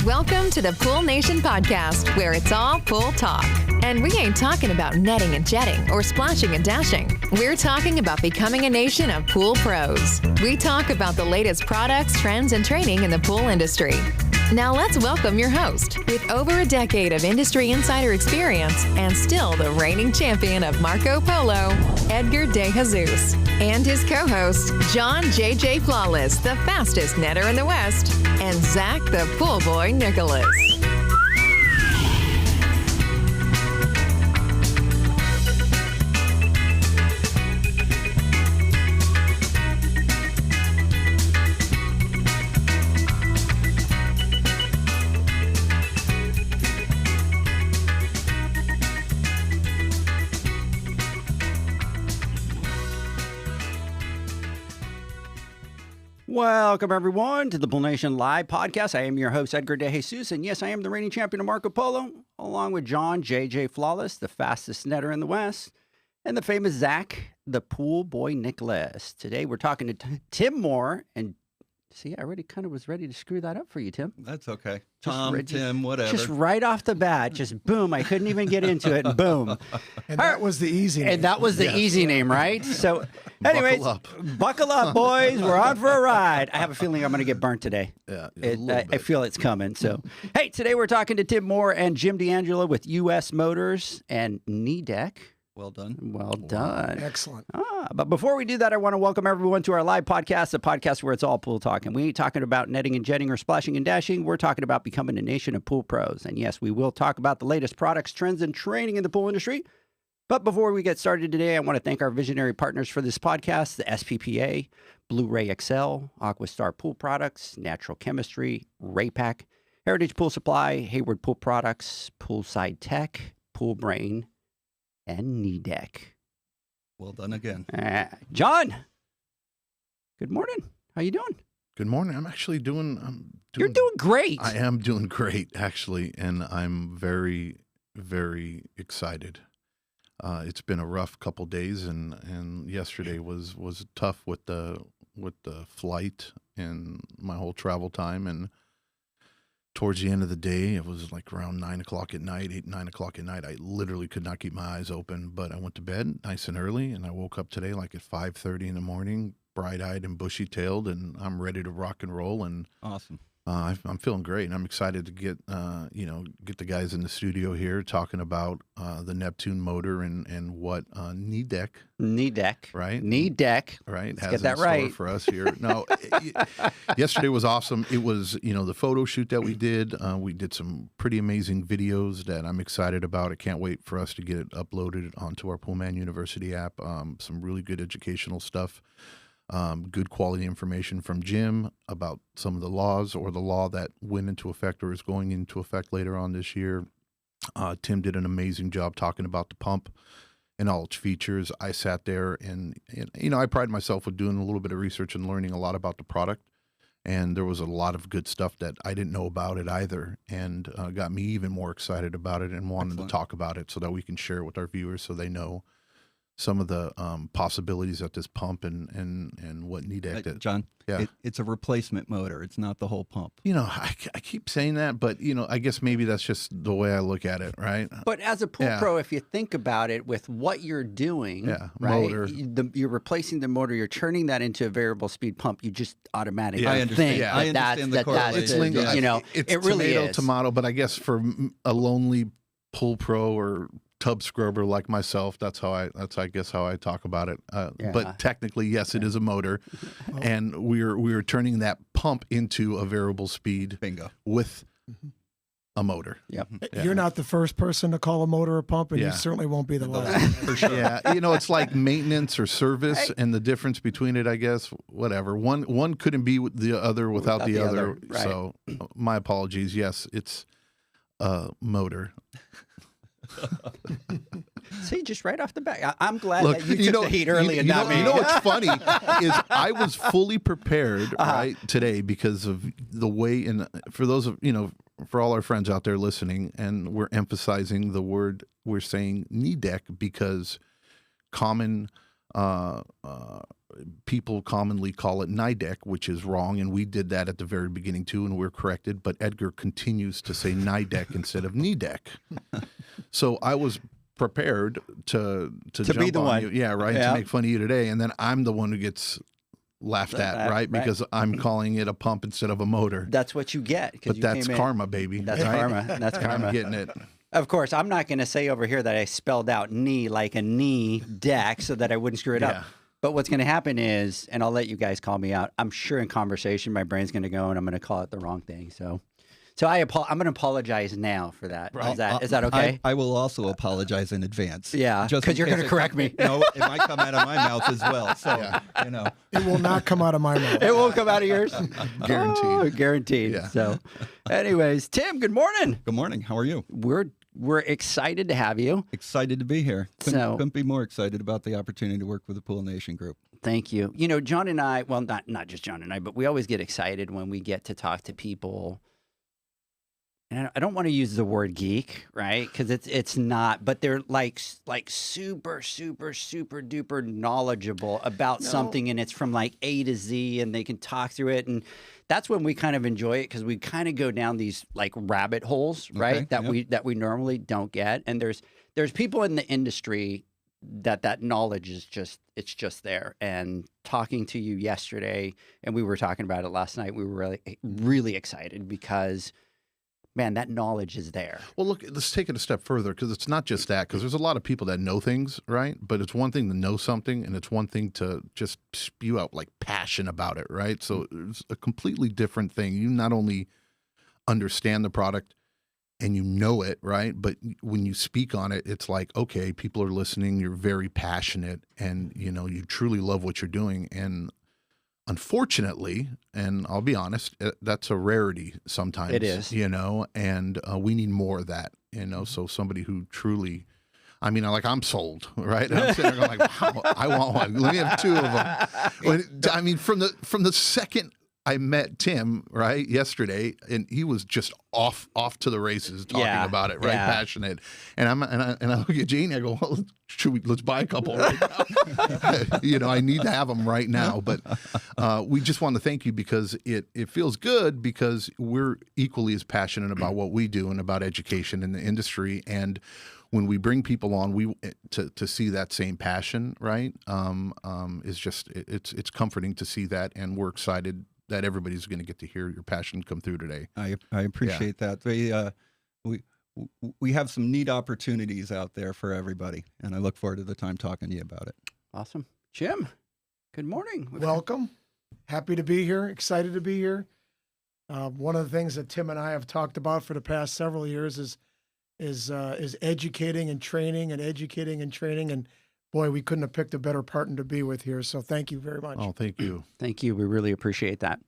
Welcome to the Pool Nation podcast, where it's all pool talk. And we ain't talking about netting and jetting or splashing and dashing. We're talking about becoming a nation of pool pros. We talk about the latest products, trends, and training in the pool industry. Now let's welcome your host, with over a decade of industry insider experience and still the reigning champion of Marco Polo, Edgar De Jesus, and his co-host, John JJ Flawless, the fastest netter in the West, and Zach the Pool Boy Nicholas. Welcome, everyone, to the Pool Nation Live podcast. I am your host, Edgar De Jesus, and yes, I am the reigning champion of Marco Polo, along with John JJ Flawless, the fastest netter in the West, and the famous Zach, the Pool Boy Nicholas. Today, we're talking to Tim Moore, and see, I already kind of was ready to screw that up for you, Tim. That's okay. Tim, whatever. Just right off the bat, just boom. I couldn't even get into it, and boom. And that was the easy name. And that was the easy name, right? So, anyways, buckle up, boys. We're on for a ride. I have a feeling I'm going to get burnt today. Yeah, I feel it's coming. So, hey, today we're talking to Tim Moore and Jim D'Angelo with US Motors and Nidec. Well done. Well done. Excellent. But before we do that, I want to welcome everyone to our live podcast, the podcast where it's all pool talk. And we ain't talking about netting and jetting or splashing and dashing. We're talking about becoming a nation of pool pros. And yes, we will talk about the latest products, trends, and training in the pool industry. But before we get started today, I want to thank our visionary partners for this podcast, the SPPA, Blu-ray XL, Aquastar Pool Products, Natural Chemistry, Raypack, Heritage Pool Supply, Hayward Pool Products, Poolside Tech, Pool Brain, and Nidec. Well done again. John, good morning. How you doing? Good morning. I'm actually You're doing great. I am doing great, actually, and I'm very, very excited. It's been a rough couple days, and yesterday was tough with the flight and my whole travel time. And towards the end of the day, it was like around 9 o'clock at night, 9 o'clock at night. I literally could not keep my eyes open, but I went to bed nice and early, and I woke up today like at 5:30 in the morning, bright-eyed and bushy-tailed, and I'm ready to rock and roll. And awesome. I'm feeling great, and I'm excited to get the guys in the studio here talking about the Neptune motor and what Nidec, right? Nidec, right? Let's has get that in store right for us here. No, yesterday was awesome. It was the photo shoot that we did. We did some pretty amazing videos that I'm excited about. I can't wait for us to get it uploaded onto our Poolman University app. Some really good educational stuff. Good quality information from Jim about some of the laws or the law that went into effect or is going into effect later on this year. Tim did an amazing job talking about the pump and all its features. I sat there and I pride myself with doing a little bit of research and learning a lot about the product. And there was a lot of good stuff that I didn't know about it either, and got me even more excited about it and wanted to talk about it so that we can share it with our viewers so they know some of the possibilities at this pump and what Nidec did. John, yeah. It's a replacement motor. It's not the whole pump. I keep saying that, but, I guess maybe that's just the way I look at it, right? But as a pool pro, if you think about it, with what you're doing, right, motor. You're replacing the motor, you're turning that into a variable speed pump, you just automatically I understand. think I understand the correlation. It's lingo. It it's really tomato, is. tomato, but I guess for a lonely pool pro or tub scrubber like myself, that's I guess how I talk about it. But technically, yes, it is a motor, and we're turning that pump into a variable speed. Bingo. With a motor. Yep. Yeah. You're not the first person to call a motor a pump, and you certainly won't be the last. For sure. Yeah, it's like maintenance or service, and the difference between it, I guess, whatever. One couldn't be the other without the other. Right. So, my apologies. Yes, it's a motor. See, just right off the bat, I'm glad that you took the heat early and not me. You know what's funny is I was fully prepared right today because of the way. And for those of for all our friends out there listening, and we're emphasizing the word, we're saying Nidec because common People commonly call it Nidec, which is wrong, and we did that at the very beginning too, and we're corrected. But Edgar continues to say Nidec instead of Nidec. So I was prepared to jump be the on one. you, yeah, right, Yeah. to make fun of you today, and then I'm the one who gets laughed at, right? Because I'm calling it a pump instead of a motor. That's what you get. But that's karma, baby. That's right? karma. That's karma. I'm getting it. Of course, I'm not going to say over here that I spelled out knee like a knee deck so that I wouldn't screw it Yeah. up. But what's going to happen is, and I'll let you guys call me out, I'm sure in conversation my brain's going to go and I'm going to call it the wrong thing. So I'm going to apologize now for that. Right. Is that okay? I will also apologize in advance. Yeah, Just 'cause in you're case gonna it correct come- me. No, it might come out of my mouth as well. So, you know. It will not come out of my mouth. It won't come out of yours? Guaranteed. Oh, guaranteed. Yeah. So anyways, Tim, good morning. Good morning. How are you? We're excited to have you. Excited to be here. So- Couldn't be more excited about the opportunity to work with the Pool Nation Group. Thank you. You know, John and I, well, not just John and I, but we always get excited when we get to talk to people. And I don't want to use the word geek, right? Because it's not, but they're like super, super, super duper knowledgeable about something, and it's from like A to Z, and they can talk through it, and that's when we kind of enjoy it because we kind of go down these like rabbit holes, right? Okay, That we normally don't get, and there's people in the industry that knowledge is just there. And talking to you yesterday, and we were talking about it last night, we were really excited because, man, that knowledge is there. Well, look, let's take it a step further because it's not just that, because there's a lot of people that know things, right? But it's one thing to know something, and it's one thing to just spew out like passion about it, right? So it's a completely different thing. You not only understand the product and you know it, right? But when you speak on it, it's like, okay, people are listening, you're very passionate, and you know, you truly love what you're doing. And unfortunately, and I'll be honest, that's a rarity sometimes. It is. You know, and we need more of that, you know, so somebody who truly, I mean, I'm sold, right? And I'm sitting there going like, wow, I want one. Let me have two of them. I mean, from the second I met Tim, right, yesterday, and he was just off to the races talking about it, right, passionate. And I look at Janie, I go, well, let's buy a couple right now. You know, I need to have them right now. But we just want to thank you because it feels good because we're equally as passionate about what we do and about education in the industry. And when we bring people on, to see that same passion, right, is just it's comforting to see that, and we're excited that everybody's going to get to hear your passion come through today. I appreciate that. We have some neat opportunities out there for everybody, and I look forward to the time talking to you about it. Awesome. Jim, good morning. Welcome. Happy to be here. Excited to be here. One of the things that Tim and I have talked about for the past several years is educating and training and educating and training. And boy, we couldn't have picked a better partner to be with here. So thank you very much. Oh, thank you. Thank you. We really appreciate that.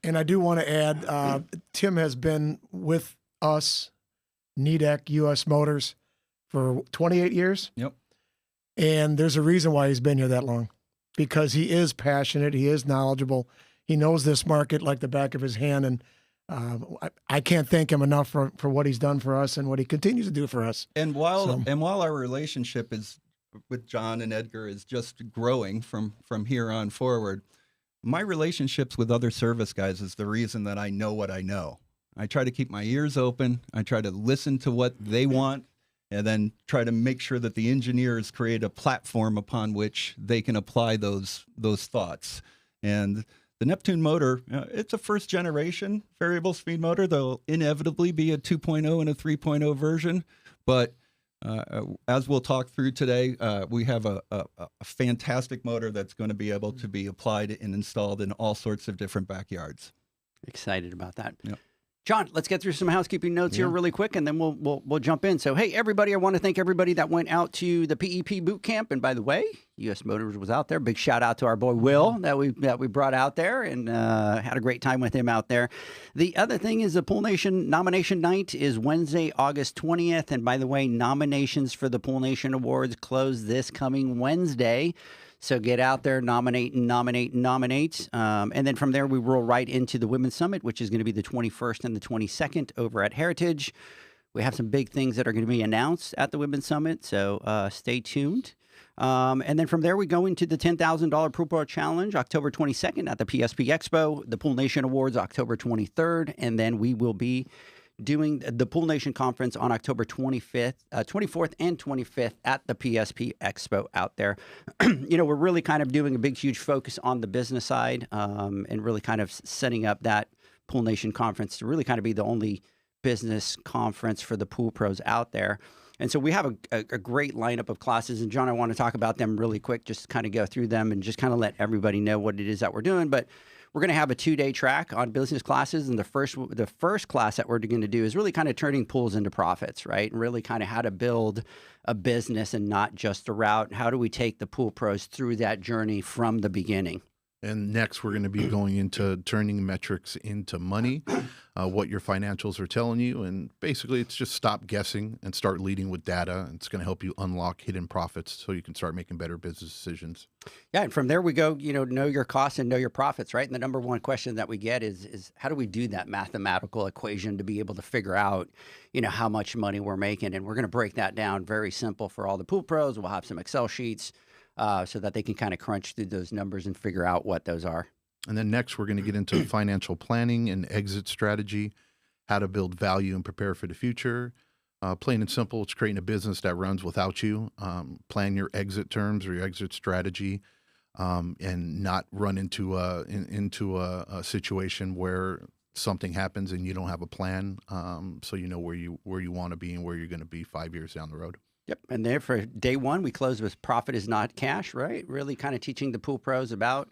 And I do want to add, Tim has been with us, Nidec US Motors, for 28 years. Yep. And there's a reason why he's been here that long, because he is passionate. He is knowledgeable. He knows this market like the back of his hand. And I can't thank him enough for what he's done for us and what he continues to do for us. And while our relationship with John and Edgar is just growing from here on forward, my relationships with other service guys is the reason that I know what I know. I try to keep my ears open. I try to listen to what they want, and then try to make sure that the engineers create a platform upon which they can apply those thoughts. And the Neptune motor, it's a first generation variable speed motor. There'll inevitably be a 2.0 and a 3.0 version, but as we'll talk through today, we have a fantastic motor that's going to be able to be applied and installed in all sorts of different backyards. Excited about that. Yep. John, let's get through some housekeeping notes here really quick, and then we'll jump in. So, hey, everybody, I want to thank everybody that went out to the PEP boot camp. And by the way, US Motors was out there. Big shout out to our boy Will that we brought out there, and had a great time with him out there. The other thing is the Pool Nation nomination night is Wednesday, August 20th. And by the way, nominations for the Pool Nation Awards close this coming Wednesday. So get out there, nominate. And then from there, we roll right into the Women's Summit, which is going to be the 21st and the 22nd over at Heritage. We have some big things that are going to be announced at the Women's Summit, so stay tuned. And then from there, we go into the $10,000 Pool Pro Challenge, October 22nd at the PSP Expo, the Pool Nation Awards, October 23rd, and then we will be doing the Pool Nation Conference on October 24th and 25th at the PSP Expo out there. We're really kind of doing a big, huge focus on the business side and really kind of setting up that Pool Nation Conference to really kind of be the only business conference for the pool pros out there. And so we have a great lineup of classes. And John, I want to talk about them really quick, just kind of go through them and just kind of let everybody know what it is that we're doing. But we're going to have a 2-day track on business classes. And the first class that we're going to do is really kind of turning pools into profits, right? And really kind of how to build a business and not just a route. How do we take the pool pros through that journey from the beginning? And next, we're going to be going into turning metrics into money, what your financials are telling you. And basically, it's just stop guessing and start leading with data. It's going to help you unlock hidden profits so you can start making better business decisions. Yeah, and from there we go, know your costs and know your profits, right? And the number one question that we get is how do we do that mathematical equation to be able to figure out, how much money we're making? And we're going to break that down very simple for all the pool pros. We'll have some Excel sheets. So that they can kind of crunch through those numbers and figure out what those are. And then next, we're going to get into financial planning and exit strategy, how to build value and prepare for the future. Plain and simple, it's creating a business that runs without you. Plan your exit terms or your exit strategy, and not run into a situation where something happens and you don't have a plan. So you know where you want to be and where you're going to be 5 years down the road. Yep. And there for day one, we close with profit is not cash, right? Really kind of teaching the pool pros about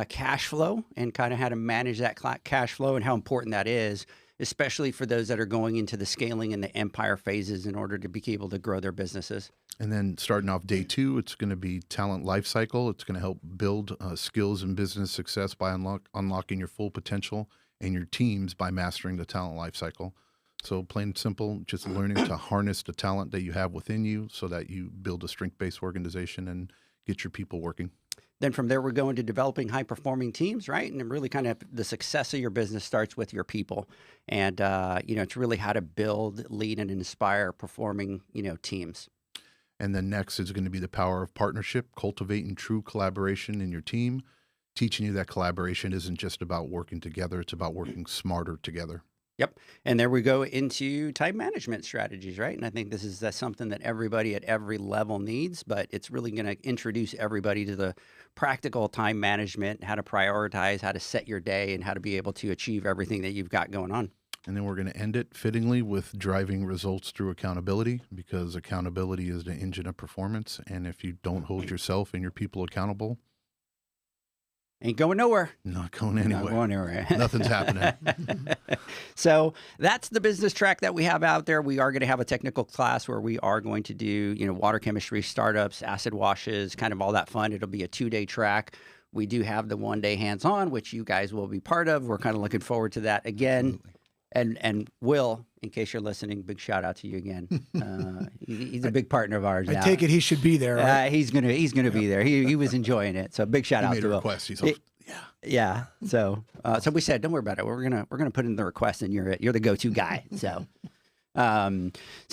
cash flow and kind of how to manage that cash flow and how important that is, especially for those that are going into the scaling and the empire phases in order to be able to grow their businesses. And then starting off day 2, it's going to be talent life cycle. It's going to help build skills and business success by unlocking your full potential and your teams by mastering the talent life cycle. So plain and simple, just learning to harness the talent that you have within you so that you build a strength-based organization and get your people working. Then from there, we're going to developing high-performing teams, right? And really kind of the success of your business starts with your people. And, it's really how to build, lead, and inspire performing, teams. And then next is going to be the power of partnership, cultivating true collaboration in your team, teaching you that collaboration isn't just about working together, it's about working smarter together. Yep. And there we go into time management strategies, right? And I think this is something that everybody at every level needs, but it's really going to introduce everybody to the practical time management, how to prioritize, how to set your day, and how to be able to achieve everything that you've got going on. And then we're going to end it fittingly with driving results through accountability, because accountability is the engine of performance. And if you don't hold yourself and your people accountable, ain't going nowhere. Not going anywhere. Not going anywhere. Nothing's happening. So that's the business track that we have out there. We are going to have a technical class where we are going to do, water chemistry, startups, acid washes, kind of all that fun. It'll be a 2-day track. We do have the 1-day hands-on, which you guys will be part of. We're kind of looking forward to that again. Absolutely. And Will, in case you're listening, big shout out to you again. He's a big partner of ours. I take it he should be there. Right? He's gonna be there. He was enjoying it. So big shout out to Will. Request. He's yeah. So we said, don't worry about it. We're gonna put in the request, and you're the go-to guy. So,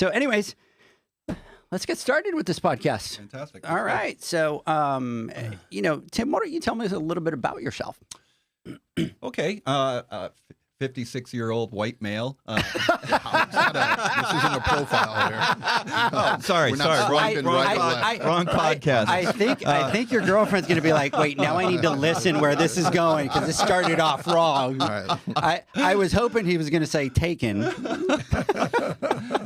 anyways, let's get started with this podcast. Fantastic. All right. So, Tim, why don't you tell me a little bit about yourself? Okay. 56-year-old white male. This isn't a profile here. Oh, sorry. Wrong podcast. I think your girlfriend's going to be like, wait, now I need to listen where this is going because it started off wrong. All right. I was hoping he was going to say taken.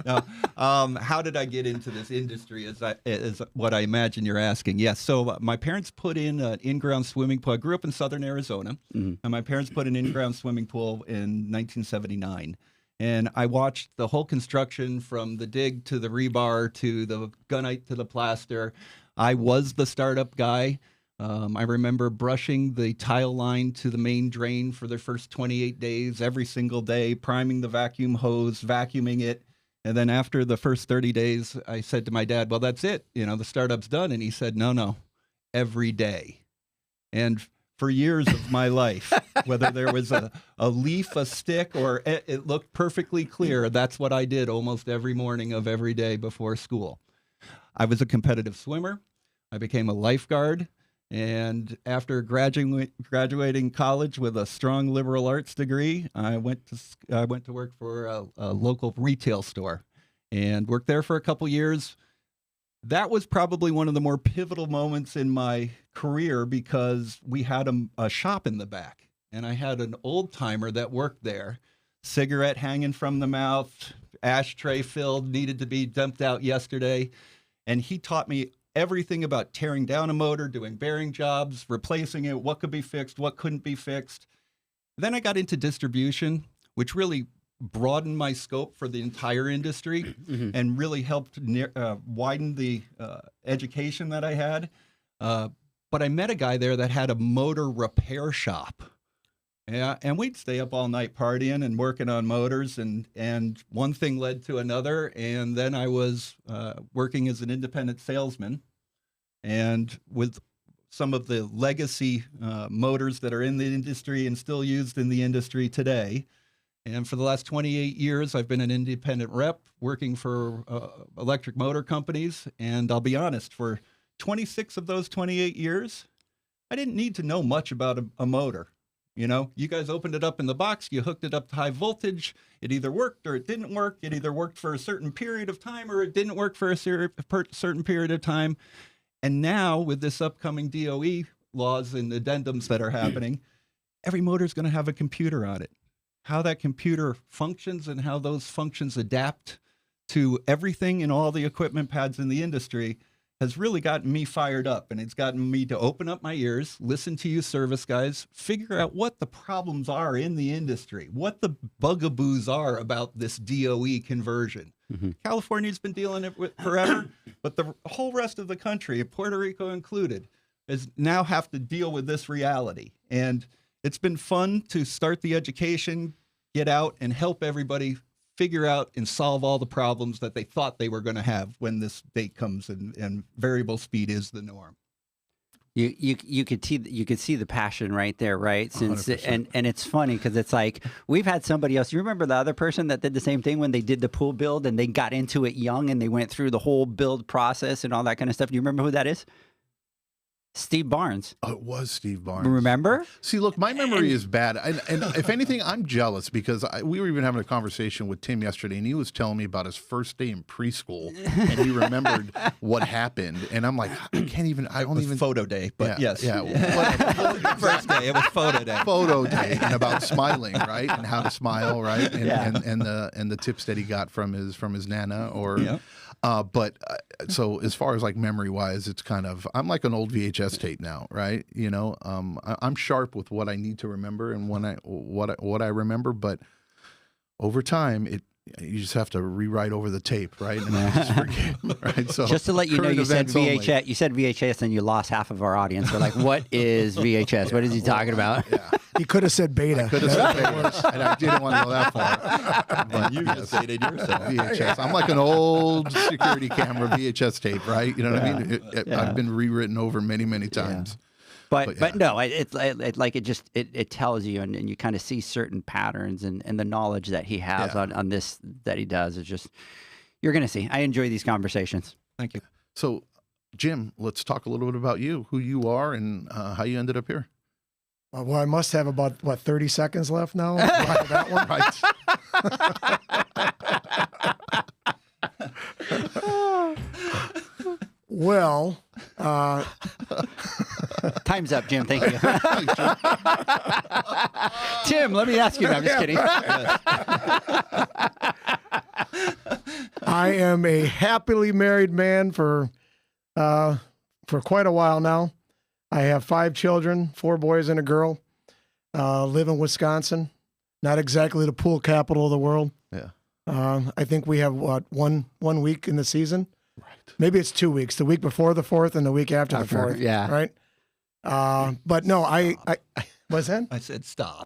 No. How did I get into this industry is what I imagine you're asking. Yes. So my parents put in an in-ground swimming pool. I grew up in southern Arizona, and my parents put an in-ground swimming pool in 1979. And I watched the whole construction from the dig to the rebar to the gunite to the plaster. I was the startup guy. I remember brushing the tile line to the main drain for the first 28 days, every single day, priming the vacuum hose, vacuuming it. And then after the first 30 days, I said to my dad, well, that's it. The startup's done. And he said, no, every day. And for years of my life, whether there was a leaf, a stick, or it looked perfectly clear, that's what I did almost every morning of every day before school. I was a competitive swimmer. I became a lifeguard. And after graduating college with a strong liberal arts degree, I went to work for a local retail store and worked there for a couple years. That was probably one of the more pivotal moments in my career because we had a shop in the back, and I had an old timer that worked there, cigarette hanging from the mouth, ashtray filled, needed to be dumped out yesterday. And he taught me everything about tearing down a motor, doing bearing jobs, replacing it, what could be fixed, what couldn't be fixed. Then I got into distribution, which really broadened my scope for the entire industry and really helped widen the education that I had. But I met a guy there that had a motor repair shop. Yeah, and we'd stay up all night partying and working on motors, and one thing led to another, and then I was working as an independent salesman, and with some of the legacy motors that are in the industry and still used in the industry today. And for the last 28 years, I've been an independent rep working for electric motor companies, and I'll be honest, for 26 of those 28 years, I didn't need to know much about a motor. You know, you guys opened it up in the box, you hooked it up to high voltage, it either worked or it didn't work. It either worked for a certain period of time or it didn't work for a certain period of time. And now with this upcoming DOE laws and addendums that are happening, every motor is going to have a computer on it. How that computer functions and how those functions adapt to everything in all the equipment pads in the industry has really gotten me fired up, and it's gotten me to open up my ears, listen to you service guys, figure out what the problems are in the industry, what the bugaboos are about this DOE conversion. California's been dealing with it forever, but the whole rest of the country, Puerto Rico included, is now have to deal with this reality. And it's been fun to start the education, get out and help everybody figure out and solve all the problems that they thought they were going to have when this date comes and variable speed is the norm. You could see the passion right there, right? Since and it's funny because it's like we've had somebody else. You remember the other person that did the same thing when they did the pool build and they got into it young and they went through the whole build process and all that kind of stuff. Do you remember who that is? Steve Barnes. Oh, it was Steve Barnes. Remember? See, look, my memory is bad. And if anything, I'm jealous because we were even having a conversation with Tim yesterday, and he was telling me about his first day in preschool, and he remembered what happened. And I'm like, I don't even. Photo day, but yeah, yes. Yeah. Whatever. First day, it was photo day. Photo day, and about smiling, right? And how to smile, right? And the tips that he got from his nana or. Yeah. So as far as like memory wise, it's kind of, I'm like an old VHS tape now, right? You know, I'm sharp with what I need to remember and what I remember, but over time, you just have to rewrite over the tape, right? And I just forget, right? So just to let you know, you said VHS. Only. You said VHS, and you lost half of our audience. We're like, "What is VHS? What is he talking about?" Yeah. You could have said beta. I could have said beta, and I didn't want to go that far. But you just dated yourself. VHS. I'm like an old security camera VHS tape, right? You know what I mean? I've been rewritten over many, many times. Yeah. But no, it tells you, and you kind of see certain patterns and the knowledge that he has on this that he does is just, you're going to see. I enjoy these conversations. Thank you. So, Jim, let's talk a little bit about you, who you are, and how you ended up here. Well, I must have about 30 seconds left now. That one, right? Well, time's up, Jim. Thank you. Tim, let me ask you. No, I'm just kidding. I am a happily married man for quite a while now. I have 5 children, 4 boys and a girl. Live in Wisconsin, not exactly the pool capital of the world. Yeah. I think we have one week in the season. Right. Maybe it's 2 weeks. The week before the 4th and the week after the 4th. Yeah. Right. But no, I what's that? I said stop.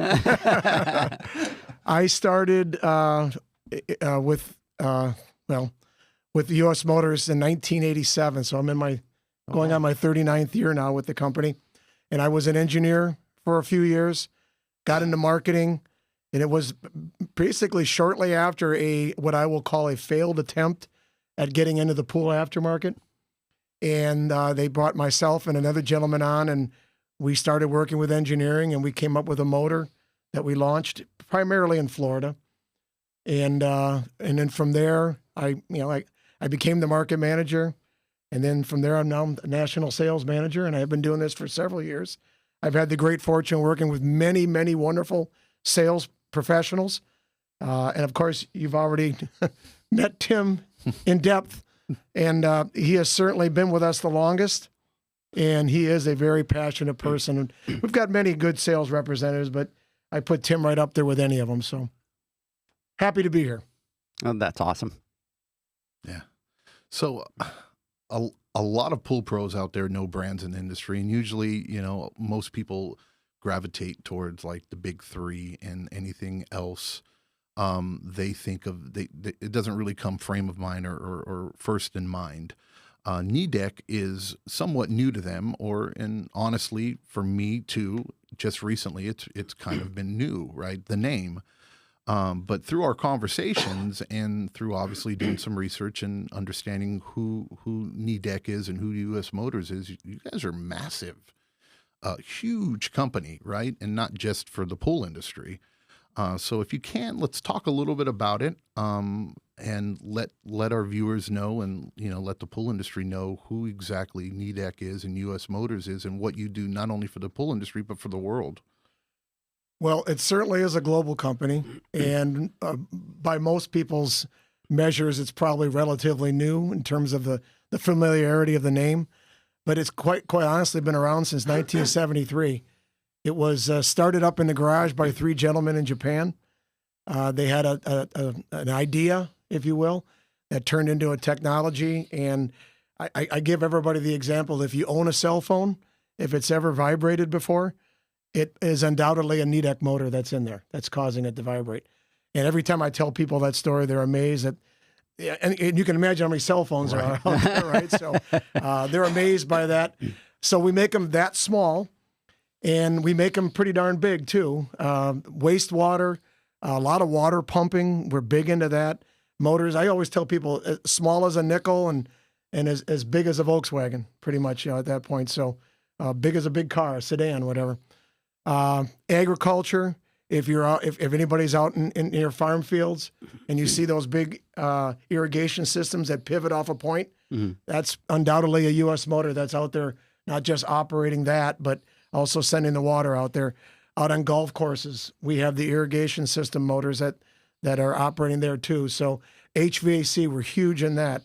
I started with US Motors in 1987. So I'm in going on my 39th year now with the company. And I was an engineer for a few years, got into marketing, and it was basically shortly after what I will call a failed attempt at getting into the pool aftermarket. And they brought myself and another gentleman on, and we started working with engineering, and we came up with a motor that we launched primarily in Florida. And then from there, I became the market manager. And then from there, I'm now the national sales manager, and I've been doing this for several years. I've had the great fortune of working with many, many wonderful sales professionals. And of course, you've already met Tim in depth, and he has certainly been with us the longest. And he is a very passionate person. And we've got many good sales representatives, but I put Tim right up there with any of them. So happy to be here. Oh, that's awesome. Yeah. So a lot of pool pros out there know brands in the industry, and usually, most people gravitate towards like the big three, and anything else they think of, it doesn't really come frame of mind or first in mind. Nidec is somewhat new to them, and honestly, for me too, just recently, it's kind of been new, right? The name. But through our conversations and through obviously doing some research and understanding who Nidec is and who US Motors is, you guys are massive, huge company, right? And not just for the pool industry. So if you can, let's talk a little bit about it, and let our viewers know, and let the pool industry know who exactly Nidec is and US Motors is, and what you do not only for the pool industry but for the world. Well, it certainly is a global company, and by most people's measures, it's probably relatively new in terms of the familiarity of the name. But it's quite honestly been around since 1973. It was started up in the garage by three gentlemen in Japan. They had an idea, if you will, that turned into a technology. And I give everybody the example: if you own a cell phone, if it's ever vibrated before, it is undoubtedly a Nidec motor that's in there that's causing it to vibrate. And every time I tell people that story, they're amazed at, and you can imagine how many cell phones there are out there, right? So they're amazed by that. So we make them that small, and we make them pretty darn big too. Wastewater, a lot of water pumping. We're big into that. Motors, I always tell people, as small as a nickel and as big as a Volkswagen, pretty much, at that point. So big as a big car, a sedan, whatever. Agriculture, if you're out, if anybody's out in your farm fields and you see those big irrigation systems that pivot off a point, that's undoubtedly a US motor that's out there, not just operating that, but also sending the water out there. Out on golf courses, we have the irrigation system motors that are operating there too. So HVAC, we're huge in that.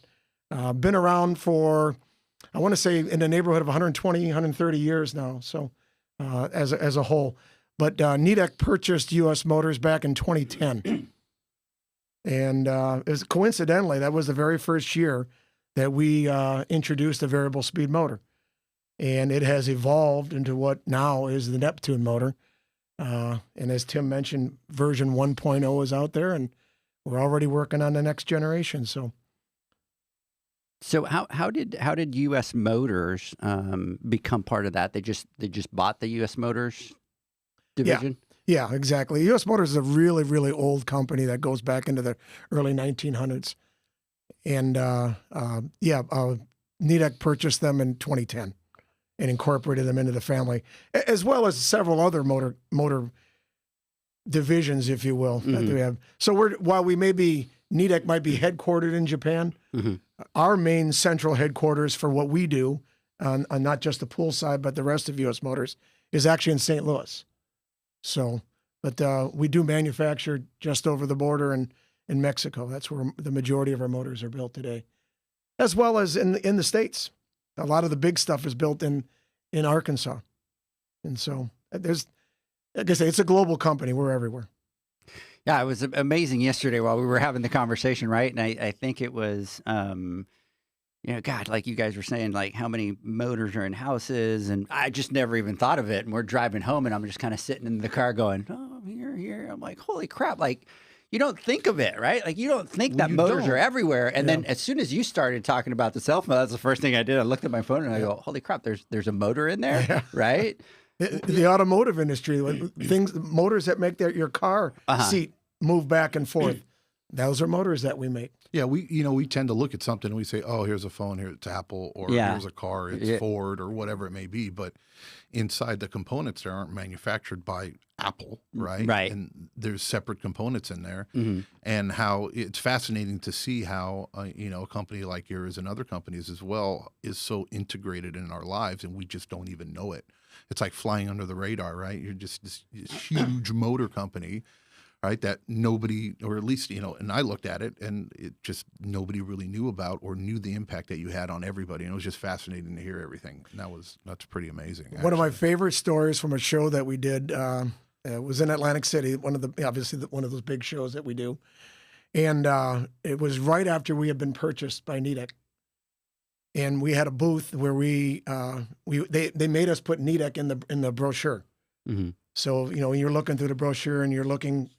Been around for, I want to say, in the neighborhood of 120, 130 years now. So as a whole. But Nidec purchased US Motors back in 2010. And coincidentally, that was the very first year that we introduced a variable speed motor. And it has evolved into what now is the Neptune motor. And as Tim mentioned, version 1.0 is out there, and we're already working on the next generation. So how did US Motors become part of that? They just bought the US Motors division? Yeah, exactly. US Motors is a really, really old company that goes back into the early 1900s. And Nidec purchased them in 2010 and incorporated them into the family, as well as several other motor divisions, if you will, that we have. So while Nidec might be headquartered in Japan, our main central headquarters for what we do, on not just the pool side, but the rest of US Motors, is actually in St. Louis. So, but we do manufacture just over the border in Mexico. That's where the majority of our motors are built today, as well as in the States. A lot of the big stuff is built in Arkansas. And so there's, like I say, it's a global company. We're everywhere. Yeah, it was amazing yesterday while we were having the conversation, right? And I think it was, God, like you guys were saying, like how many motors are in houses, and I just never even thought of it. And we're driving home, and I'm just kind of sitting in the car going, oh, here. I'm like, holy crap, like, you don't think of it, right? Like, you don't think that motors are everywhere. And then as soon as you started talking about the cell phone, that's the first thing I did. I looked at my phone and I go, holy crap, there's a motor in there, right? The automotive industry, motors that make your car seat move back and forth, those are motors that we make. Yeah, we tend to look at something and we say, oh, here's a phone, here it's Apple, or Yeah. here's a car, it's Ford, or whatever it may be. But inside the components, there aren't manufactured by Apple, right? Right. And there's separate components in there, Mm-hmm. and how it's fascinating to see how a company like yours and other companies as well is so integrated in our lives, and we just don't even know it. It's like flying under the radar, right? You're just this huge motor company, right? That nobody, or at least, and I looked at it and it just nobody really knew about or knew the impact that you had on everybody. And it was just fascinating to hear everything. And that's pretty amazing. One of my actually. favorite stories from a show that we did was in Atlantic City, one of those big shows that we do. And it was right after we had been purchased by Nidec. And we had a booth where they made us put Nidec in the brochure. Mm-hmm. So, when you're looking through the brochure and you're looking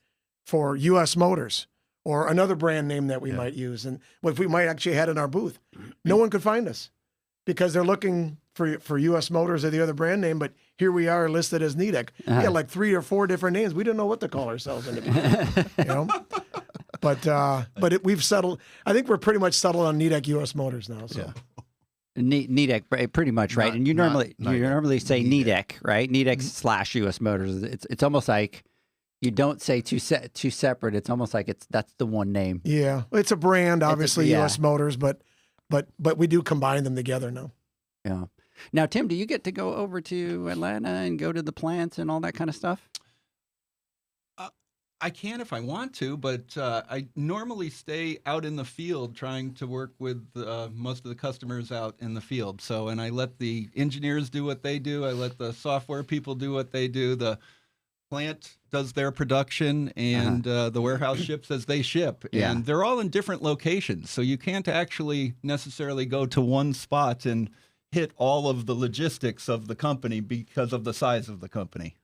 for US Motors or another brand name that we might use, and what we might actually had in our booth, no one could find us because they're looking for US Motors or the other brand name, but here we are listed as Nidec. We had like 3 or 4 different names. We didn't know what to call ourselves in the beginning, But we've settled. I think we're pretty much settled on Nidec US Motors now. So. Yeah. Nidec, pretty much, right? And you normally say Nidec, right? Nidec / US Motors. It's almost like you don't say two separate. It's almost like that's the one name. Yeah, it's a brand, obviously, US Motors, but we do combine them together now. Yeah. Now, Tim, do you get to go over to Atlanta and go to the plants and all that kind of stuff? I can if I want to, but I normally stay out in the field trying to work with most of the customers out in the field. So, and I let the engineers do what they do. I let the software people do what they do. The plant does their production, and the warehouse ships as they ship. Yeah. And they're all in different locations. So you can't actually necessarily go to one spot and hit all of the logistics of the company because of the size of the company.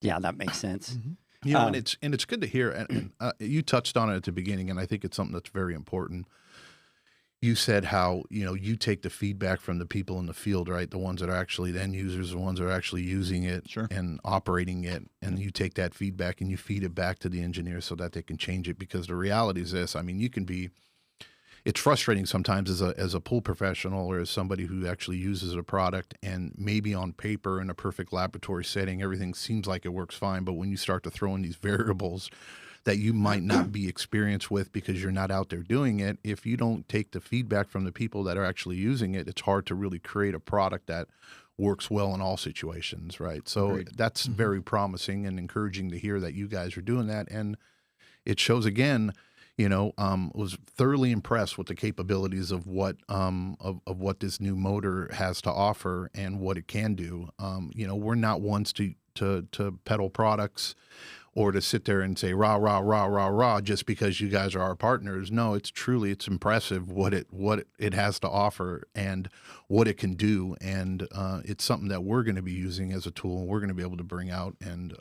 Yeah, that makes sense. Mm-hmm. And it's good to hear. And you touched on it at the beginning, and I think it's something that's very important. You said how you take the feedback from the people in the field, right? The ones that are actually the end users, the ones that are actually using it and operating it, and you take that feedback and you feed it back to the engineers so that they can change it. Because the reality is this: I mean, it's frustrating sometimes as a pool professional or as somebody who actually uses a product, and maybe on paper in a perfect laboratory setting, everything seems like it works fine. But when you start to throw in these variables that you might not be experienced with because you're not out there doing it, if you don't take the feedback from the people that are actually using it, it's hard to really create a product that works well in all situations, right? So that's very promising and encouraging to hear that you guys are doing that. And it shows again, was thoroughly impressed with the capabilities of what this new motor has to offer and what it can do. We're not ones to peddle products or to sit there and say rah rah rah rah rah just because you guys are our partners. No, it's impressive what it has to offer and what it can do, and it's something that we're going to be using as a tool, and we're going to be able to bring out and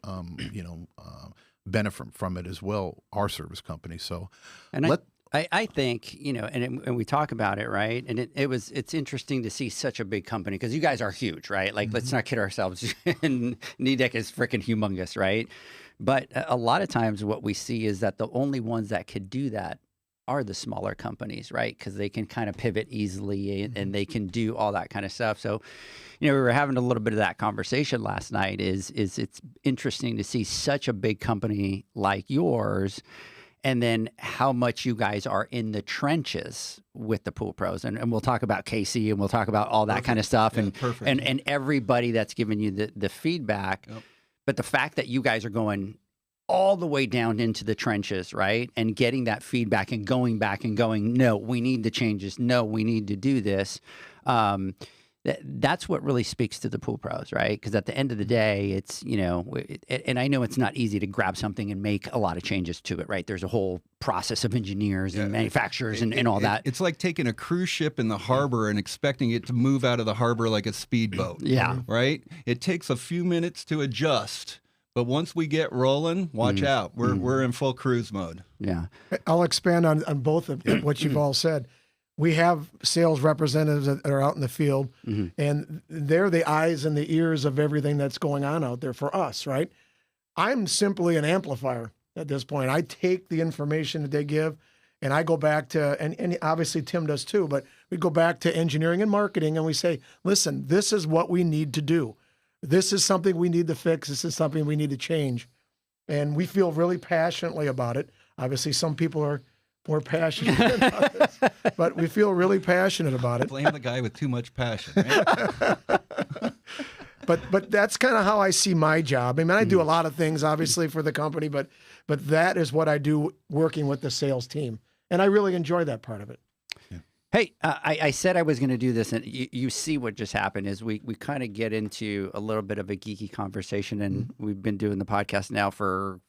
benefit from it as well, our service company. So, and I think, and we talk about it, right? And it's interesting to see such a big company, because you guys are huge, right? Like, let's not kid ourselves. And Nidec is freaking humongous, right? But a lot of times what we see is that the only ones that could do that are the smaller companies, right? Because they can kind of pivot easily and they can do all that kind of stuff. So, we were having a little bit of that conversation last night. Is it's interesting to see such a big company like yours, and then how much you guys are in the trenches with the pool pros. And we'll talk about KC and we'll talk about all that kind of stuff, and everybody that's giving you the feedback. Yep. But the fact that you guys are going all the way down into the trenches, right? And getting that feedback and going back and going, no, we need to change this. No, we need to do this. That's what really speaks to the pool pros, right? Because at the end of the day, it's, and I know it's not easy to grab something and make a lot of changes to it, right? There's a whole process of engineers and manufacturers and all that. It's like taking a cruise ship in the harbor and expecting it to move out of the harbor like a speedboat. Yeah. Right? It takes a few minutes to adjust. But once we get rolling, watch out. We're in full cruise mode. Yeah. I'll expand on both of what you've all said. We have sales representatives that are out in the field, and they're the eyes and the ears of everything that's going on out there for us, right? I'm simply an amplifier at this point. I take the information that they give And I go back to, and obviously Tim does too, but we go back to engineering and marketing and we say, listen, this is what we need to do. This is something we need to fix. This is something we need to change. And we feel really passionately about it. Obviously, some people are more passionate about this, but we feel really passionate about it. Blame the guy with too much passion, right? But that's kind of how I see my job. I mean, I do a lot of things, obviously, for the company, but that is what I do working with the sales team. And I really enjoy that part of it. Hey, I said I was going to do this, and you see what just happened is we kind of get into a little bit of a geeky conversation, and we've been doing the podcast now for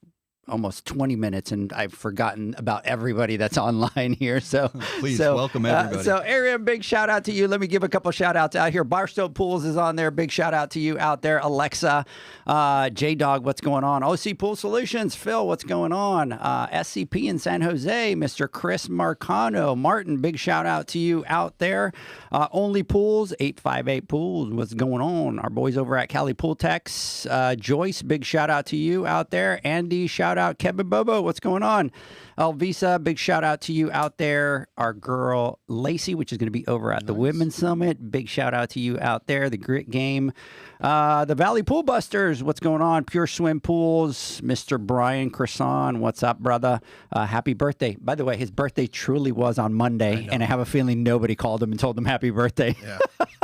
almost 20 minutes, and I've forgotten about everybody that's online here. So please welcome everybody. So Arian, big shout out to you. Let me give a couple shout outs out here. Barstow Pools is on there. Big shout out to you out there. Alexa, J-Dog, what's going on? OC Pool Solutions, Phil, what's going on? SCP in San Jose, Mr. Chris Marcano. Martin, big shout out to you out there. Only Pools, 858 Pools, what's going on? Our boys over at Cali Pool Techs. Joyce, big shout out to you out there. Andy, shout out. Kevin Bobo, what's going on? Elvisa, big shout out to you out there. Our girl Lacey, which is going to be over at the Women's Summit. Big shout out to you out there. The Grit Game. The Valley Pool Busters, what's going on? Pure Swim Pools. Mr. Brian Cresson, what's up, brother? Happy birthday. By the way, his birthday truly was on Monday, and I have a feeling nobody called him and told him happy birthday. Yeah.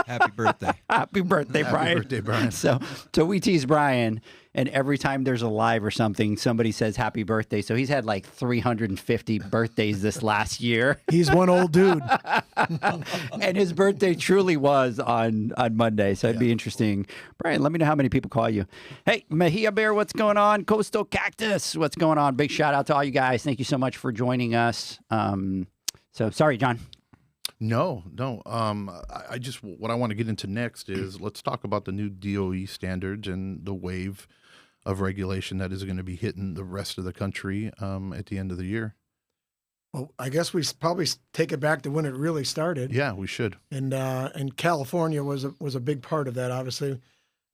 Happy birthday. Happy birthday, Brian. Happy birthday, Brian. So we tease Brian, and every time there's a live or something, somebody says happy birthday. So he's had like 350 birthdays this last year. He's one old dude. And his birthday truly was on Monday. So it'd be interesting. Brian, let me know how many people call you. Hey, Mejia Bear, what's going on? Coastal Cactus, what's going on? Big shout out to all you guys. Thank you so much for joining us. So sorry, John. No. I just, what I want to get into next is let's talk about the new DOE standards and the wave of regulation that is going to be hitting the rest of the country at the end of the year. Well, I guess we probably take it back to when it really started. Yeah, we should. And California was a big part of that, obviously.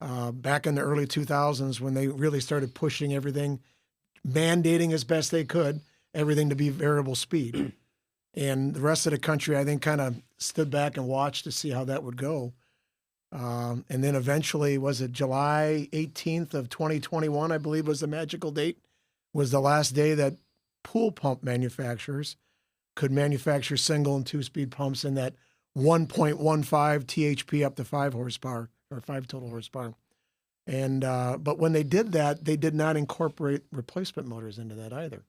Back in the early 2000s when they really started pushing everything, mandating as best they could, everything to be variable speed. And the rest of the country, I think, kind of stood back and watched to see how that would go. And then eventually, was it July 18th of 2021, I believe was the magical date, was the last day that pool pump manufacturers could manufacture single and two-speed pumps in that 1.15 THP up to 5 horsepower, or 5 total horsepower. And but when they did that, they did not incorporate replacement motors into that either.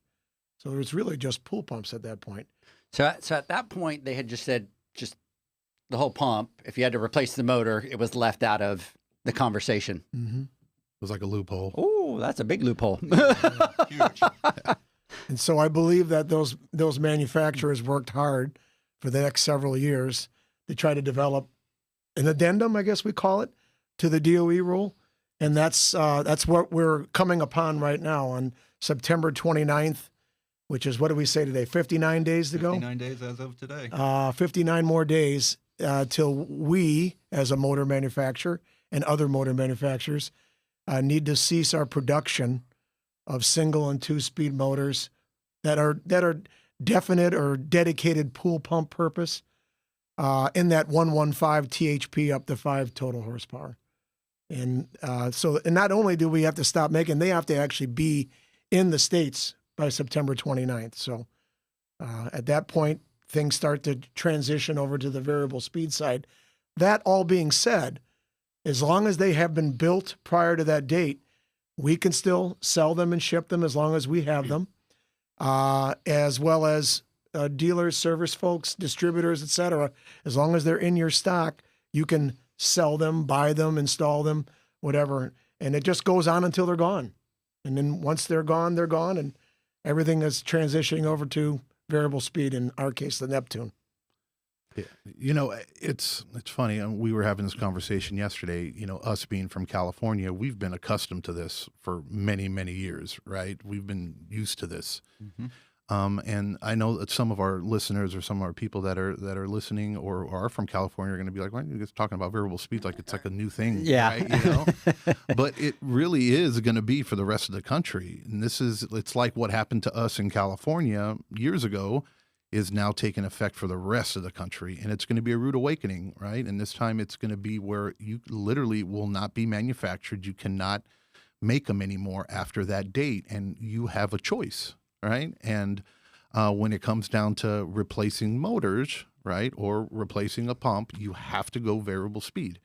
So it was really just pool pumps at that point. So at that point, they had just said just the whole pump. If you had to replace the motor, it was left out of the conversation. Mm-hmm. It was like a loophole. Oh, that's a big loophole. Huge. And so I believe that those manufacturers worked hard for the next several years to try to develop an addendum, I guess we call it, to the DOE rule. And that's what we're coming upon right now on September 29th. Which is, what do we say today? 59 days to go? 59 days as of today. 59 more days till we, as a motor manufacturer and other motor manufacturers, need to cease our production of single and two-speed motors that are definite or dedicated pool pump purpose in that 115 THP up to 5 total horsepower. And so not only do we have to stop making, they have to actually be in the States by September 29th. So at that point, things start to transition over to the variable speed side. That all being said, as long as they have been built prior to that date, we can still sell them and ship them as long as we have them, as well as dealers, service folks, distributors, etc. As long as they're in your stock, you can sell them, buy them, install them, whatever. And it just goes on until they're gone. And then once they're gone, and everything is transitioning over to variable speed, in our case, the Neptune. Yeah. You know, it's funny. We were having this conversation yesterday. You know, us being from California, we've been accustomed to this for many, many years, right? We've been used to this. Mm-hmm. And I know that some of our listeners or some of our people that are listening or are from California are going to be like, "Why are you guys talking about variable speed like it's like a new thing?" Yeah, right? You know, but it really is going to be for the rest of the country. And it's like what happened to us in California years ago. is now taking effect for the rest of the country. And it's going to be a rude awakening, right? And this time it's going to be where you literally will not be manufactured. You cannot make them anymore after that date. And you have a choice, right? And when it comes down to replacing motors, right, or replacing a pump, you have to go variable speed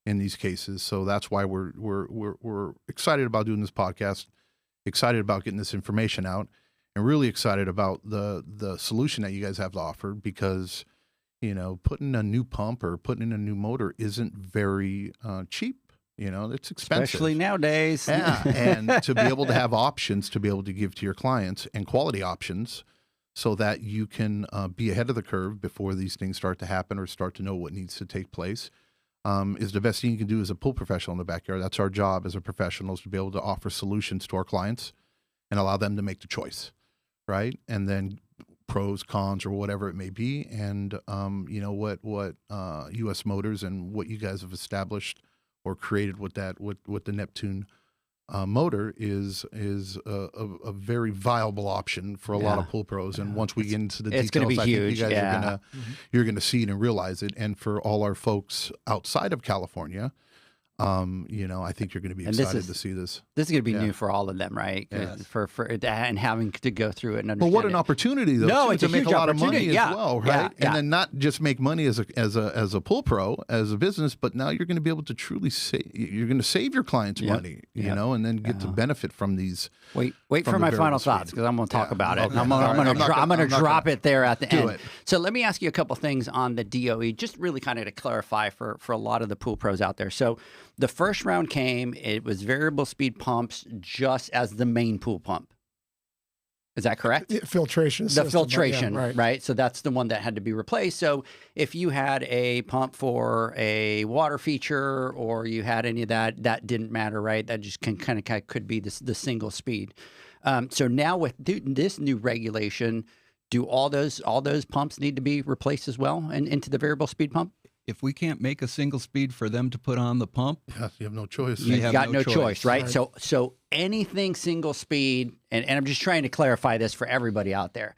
in these cases. So that's why we're excited about doing this podcast, excited about getting this information out, and really excited about the solution that you guys have to offer, because, you know, putting a new pump or putting in a new motor isn't very cheap. You know, it's expensive. Especially nowadays. Yeah. And to be able to have options to be able to give to your clients, and quality options, so that you can be ahead of the curve before these things start to happen or start to know what needs to take place, is the best thing you can do as a pool professional in the backyard. That's our job as a professional, is to be able to offer solutions to our clients and allow them to make the choice, right? And then pros, cons, or whatever it may be. And you know what US Motors and what you guys have established or created with that, with the Neptune motor is a very viable option for a lot of pool pros. And once we get into the details, gonna be I huge. think you guys you're gonna see it and realize it. And for all our folks outside of California, you know, I think you're going to be excited to see this. This is going to be new for all of them, right? Yes. For and having to go through it and understand. But what an opportunity, though! No, too, it's to a make a huge lot of money opportunity. as well, right? Yeah. And then not just make money as a pool pro, as a business, but now you're going to be able to truly you're going to save your clients money, you know, and then get to benefit from these. Wait from for the my variable final speed. thoughts, because I'm going to talk about it. Okay. I'm All right. going to drop it there at the Do end. it. So let me ask you a couple things on the DOE, just really kind of to clarify for a lot of the pool pros out there. So the first round came, it was variable speed pumps just as the main pool pump. Is that correct? Filtration The system, filtration, yeah, right? So that's the one that had to be replaced. So if you had a pump for a water feature, or you had any of that, that didn't matter, right? That just could be the single speed. So now with this new regulation, do all those pumps need to be replaced as well and into the variable speed pump? If we can't make a single speed for them to put on the pump, Yeah, you have no choice. You You've have got no no choice, choice. right? So anything single speed, and I'm just trying to clarify this for everybody out there.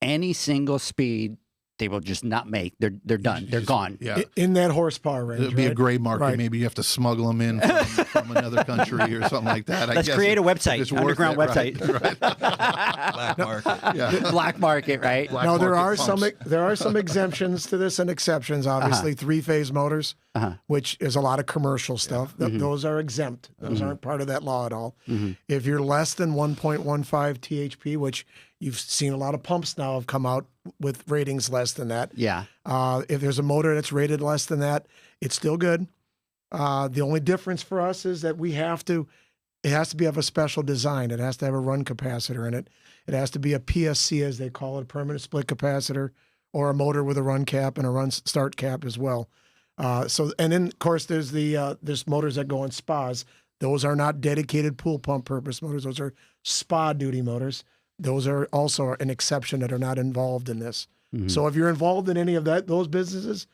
Any single speed, they will just not make. They're done. They're gone. Yeah. In that horsepower range. It'd be a right? gray market. Right. Maybe you have to smuggle them in from another country or something like that. I Let's guess create a if website, it's worth underground it, website. black market. Yeah. Black market, right? Black Now there market are pumps. there are some exemptions to this and exceptions. Obviously, three-phase motors, which is a lot of commercial stuff. Those are exempt. Those aren't part of that law at all. If you're less than 1.15 THP, which you've seen a lot of pumps now have come out with ratings less than that. Yeah. If there's a motor that's rated less than that, it's still good. The only difference for us is that it has to be of a special design. It has to have a run capacitor in it. It has to be a PSC, as they call it, a permanent split capacitor, or a motor with a run cap and a run start cap as well. And then of course there's there's motors that go on spas. Those are not dedicated pool pump purpose motors. Those are spa duty motors. Those are also an exception that are not involved in this. So if you're involved in any of those businesses,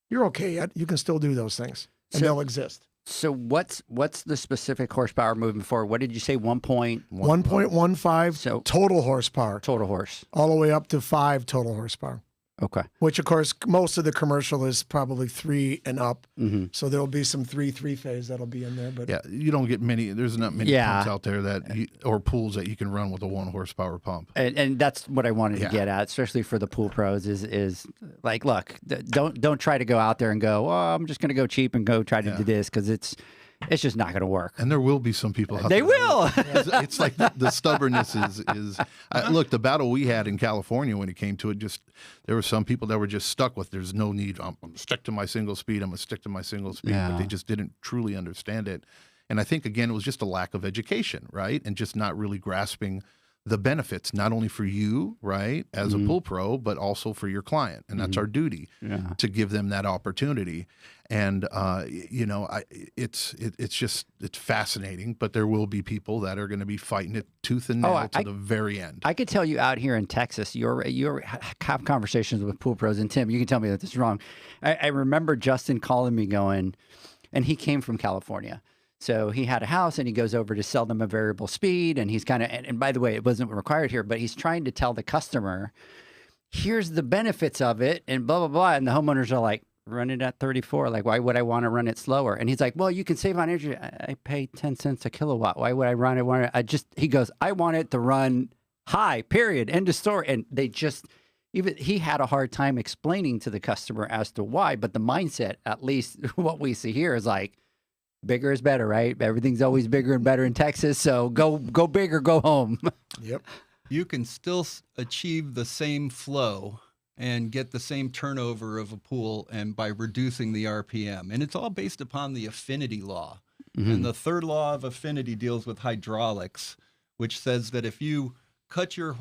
you're okay yet. You can still do those things, and they'll exist. So what's the specific horsepower moving forward? What did you say? 1.15 So- total horsepower, total horse. all the way up to 5 total horsepower. Okay. Which, of course, most of the commercial is probably 3 and up. So there'll be some three-phase that'll be in there. But Yeah, you don't get many. There's not many Yeah. pumps out there or pools that you can run with a 1 horsepower pump. And that's what I wanted to Yeah. get at, especially for the pool pros, is like, look, don't try to go out there and go, well, I'm just going to go cheap and go try to do this, because it's just not going to work. And there will be some people out They there. will. It's like the stubbornness is look, the battle we had in California when it came to it, just there were some people that were just stuck with there's no need. I'm going to stick to my single speed. I'm going to stick to my single speed. Yeah. But they just didn't truly understand it. And I think, again, it was just a lack of education, right? And just not really grasping the benefits, not only for you, right, as a pool pro, but also for your client. And that's our duty to give them that opportunity. And, you know, it's fascinating, but there will be people that are going to be fighting it tooth and nail to the very end. I could tell you out here in Texas, you have conversations with pool pros, and Tim, you can tell me that this is wrong. I remember Justin calling me going, and he came from California. So he had a house and he goes over to sell them a variable speed. And he's and by the way, it wasn't required here, but he's trying to tell the customer, here's the benefits of it, and blah, blah, blah. And the homeowners are like, run it at 34. Like, why would I want to run it slower? And he's like, well, you can save on energy. I pay 10 cents a kilowatt. Why would I run it? He goes, I want it to run high, period, end of story. And they just, even he had a hard time explaining to the customer as to why, but the mindset, at least what we see here, is like, bigger is better, right? Everything's always bigger and better in Texas. So go big or go home. Yep. You can still achieve the same flow and get the same turnover of a pool and by reducing the RPM. And it's all based upon the affinity law. Mm-hmm. And the third law of affinity deals with hydraulics, which says that if you cut your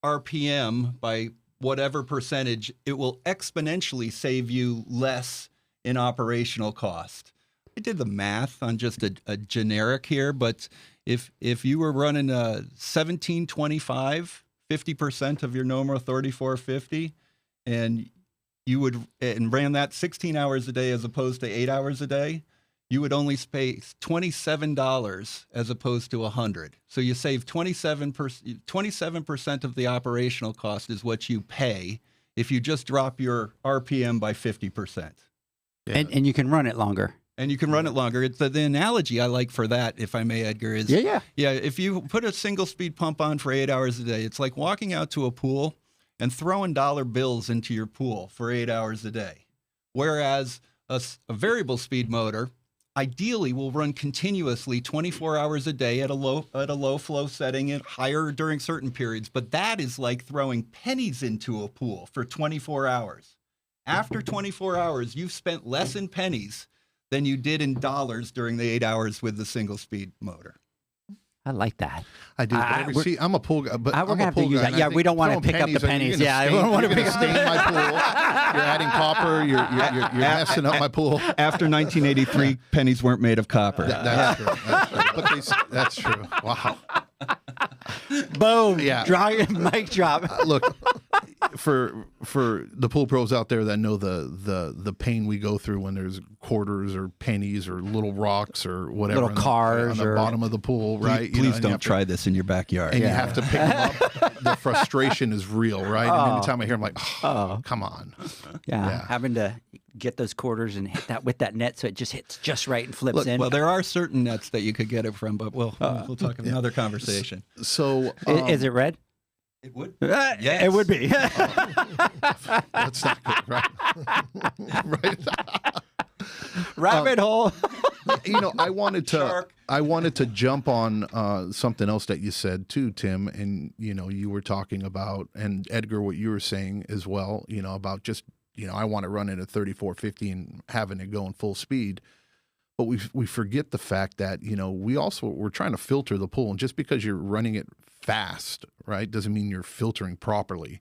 RPM by whatever percentage, it will exponentially save you less in operational cost. I did the math on just a generic here, but if you were running a 1725, 50% of your normal 3450, and you ran that 16 hours a day as opposed to 8 hours a day, you would only pay $27 as opposed to $100. So you save 27% of the operational cost is what you pay if you just drop your RPM by 50%. Yeah. And you can run it longer. And you can run it longer. It's the analogy I like for that, if I may, Edgar, is Yeah. if you put a single speed pump on for 8 hours a day, it's like walking out to a pool and throwing dollar bills into your pool for 8 hours a day. Whereas a variable speed motor ideally will run continuously 24 hours a day at a low flow setting and higher during certain periods. But that is like throwing pennies into a pool for 24 hours. After 24 hours, you've spent less in pennies than you did in dollars during the 8 hours with the single speed motor. I like that. I do. See, I'm a pool guy, but we're I'm gonna a have to pool use guy. that. Yeah, we don't want to pick up the pennies. Yeah, I don't want to pick up stain my pool. You're adding copper. You're messing up my pool. After 1983, pennies weren't made of copper. That's true. That's true. But that's true. Wow. Boom. Yeah. Mic drop. Look, for the pool pros out there that know the pain we go through when there's quarters or pennies or little rocks or whatever, Little cars on the or bottom of the pool, right? Please don't try this in your backyard. And you have to pick them up. The frustration is real, right? And anytime I hear, I'm like, oh, come on. Yeah, having to get those quarters and hit that with that net so it just hits just right and flips in. Well, there are certain nets that you could get it from, but we'll talk in another conversation. So, is it red? It would. Yes. It would be. That's not good, right? Right. Rabbit hole. I wanted to jump on something else that you said too, Tim, and you were talking about, and Edgar, what you were saying as well, about just I want to run it at 3450 and having it going full speed. But we forget the fact that, we're trying to filter the pool. And just because you're running it fast, right, doesn't mean you're filtering properly.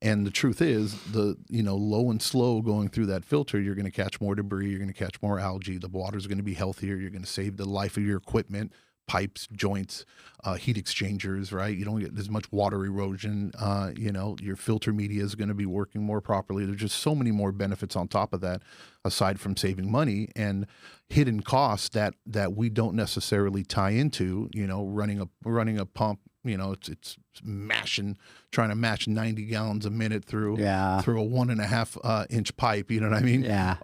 And the truth is, low and slow going through that filter, you're going to catch more debris, you're going to catch more algae, the water's going to be healthier, you're going to save the life of your equipment, pipes, joints, heat exchangers, right? You don't get as much water erosion. Your filter media is going to be working more properly. There's just so many more benefits on top of that, aside from saving money and hidden costs that we don't necessarily tie into. Running a pump. It's trying to match 90 gallons a minute through a 1.5 inch pipe. You know what I mean? Yeah.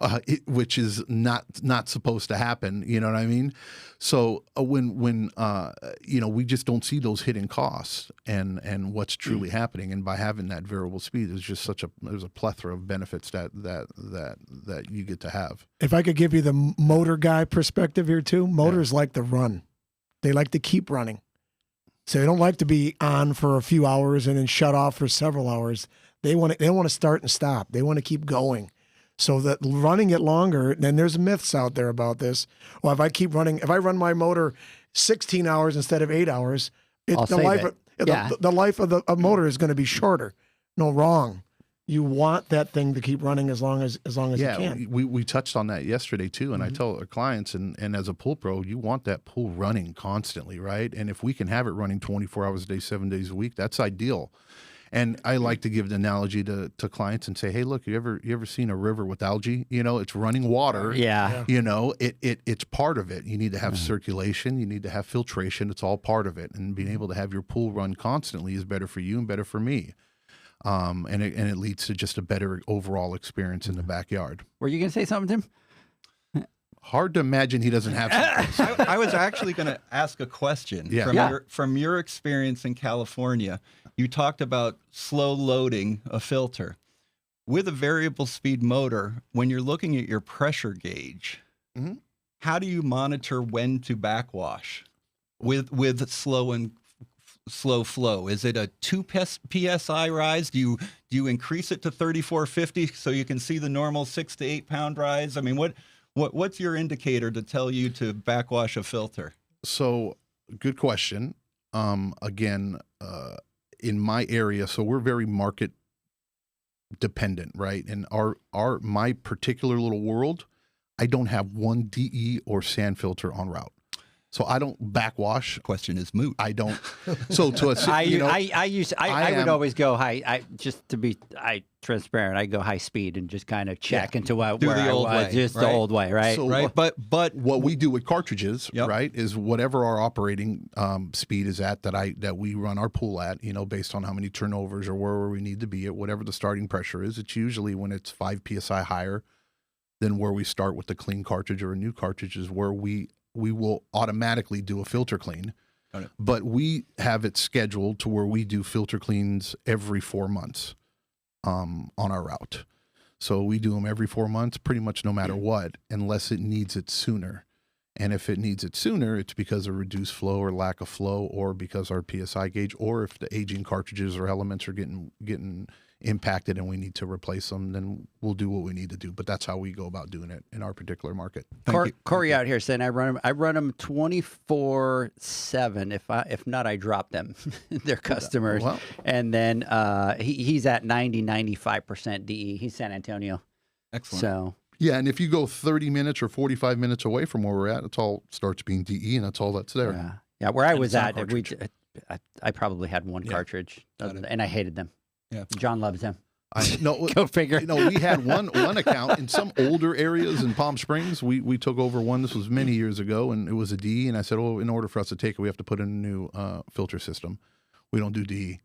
Which is not supposed to happen. You know what I mean? So when we just don't see those hidden costs and what's truly happening. And by having that variable speed, there's just there's a plethora of benefits that you get to have. If I could give you the motor guy perspective here too, motors like to run. They like to keep running. So they don't like to be on for a few hours and then shut off for several hours. They want to start and stop. They want to keep going. So that running it longer, then there's myths out there about this. Well, if I run my motor 16 hours instead of 8 hours, the life of the motor is going to be shorter. No, wrong. You want that thing to keep running as long as you can. We touched on that yesterday too, and I tell our clients, and as a pool pro, you want that pool running constantly, right? And if we can have it running 24 hours a day, 7 days a week, that's ideal. And I like to give the analogy to clients and say, hey, look, you ever seen a river with algae? It's running water. Yeah. It's part of it. You need to have circulation. You need to have filtration. It's all part of it. And being able to have your pool run constantly is better for you and better for me. and it leads to just a better overall experience in the backyard. Were you going to say something, Tim? Hard to imagine he doesn't have something. I was actually going to ask a question. Yeah. From your experience in California, you talked about slow loading a filter. With a variable speed motor, when you're looking at your pressure gauge, Mhm. how do you monitor when to backwash with slow flow? Is it a 2 psi rise? Do you increase it to 3450 so you can see the normal 6 to 8 pound rise? I mean, what's your indicator to tell you to backwash a filter? So, good question. Again, in my area, so we're very market dependent, right? And my particular little world, I don't have one DE or sand filter on route. So I don't backwash. Question is moot. I don't. So to us, I I would am- always go high. Just to be transparent, I go high speed and just kind of check into where Do the I old was, way, just the right? old way, right? So Right, but what we do with cartridges, Yep. right, is whatever our operating speed is at that we run our pool at, based on how many turnovers or where we need to be at, whatever the starting pressure is. It's usually when it's 5 psi higher than where we start with the clean cartridge or a new cartridge is where we will automatically do a filter clean. Got it. But we have it scheduled to where we do filter cleans every 4 months on our route. So we do them every 4 months, pretty much no matter what, unless it needs it sooner. And if it needs it sooner, it's because of reduced flow or lack of flow, or because our PSI gauge, or if the aging cartridges or elements are getting impacted and we need to replace them, then we'll do what we need to do. But that's how we go about doing it in our particular market. Thank you. Corey out here saying I run them 24/7. If not, I drop them. They're customers. Well- And then he's at 95% DE. He's San Antonio. Excellent. So Yeah, and if you go 30 minutes or 45 minutes away from where we're at, it's all starts being DE, and that's all that's there. yeah, where I And was it's not at, I probably had one Yeah, cartridge, got it. and I hated them. Yeah. John loves them. No, Go figure. we had one account in some older areas in Palm Springs. We took over one. This was many years ago, and it was a DE. And I said, in order for us to take it, we have to put in a new filter system. We don't do DE.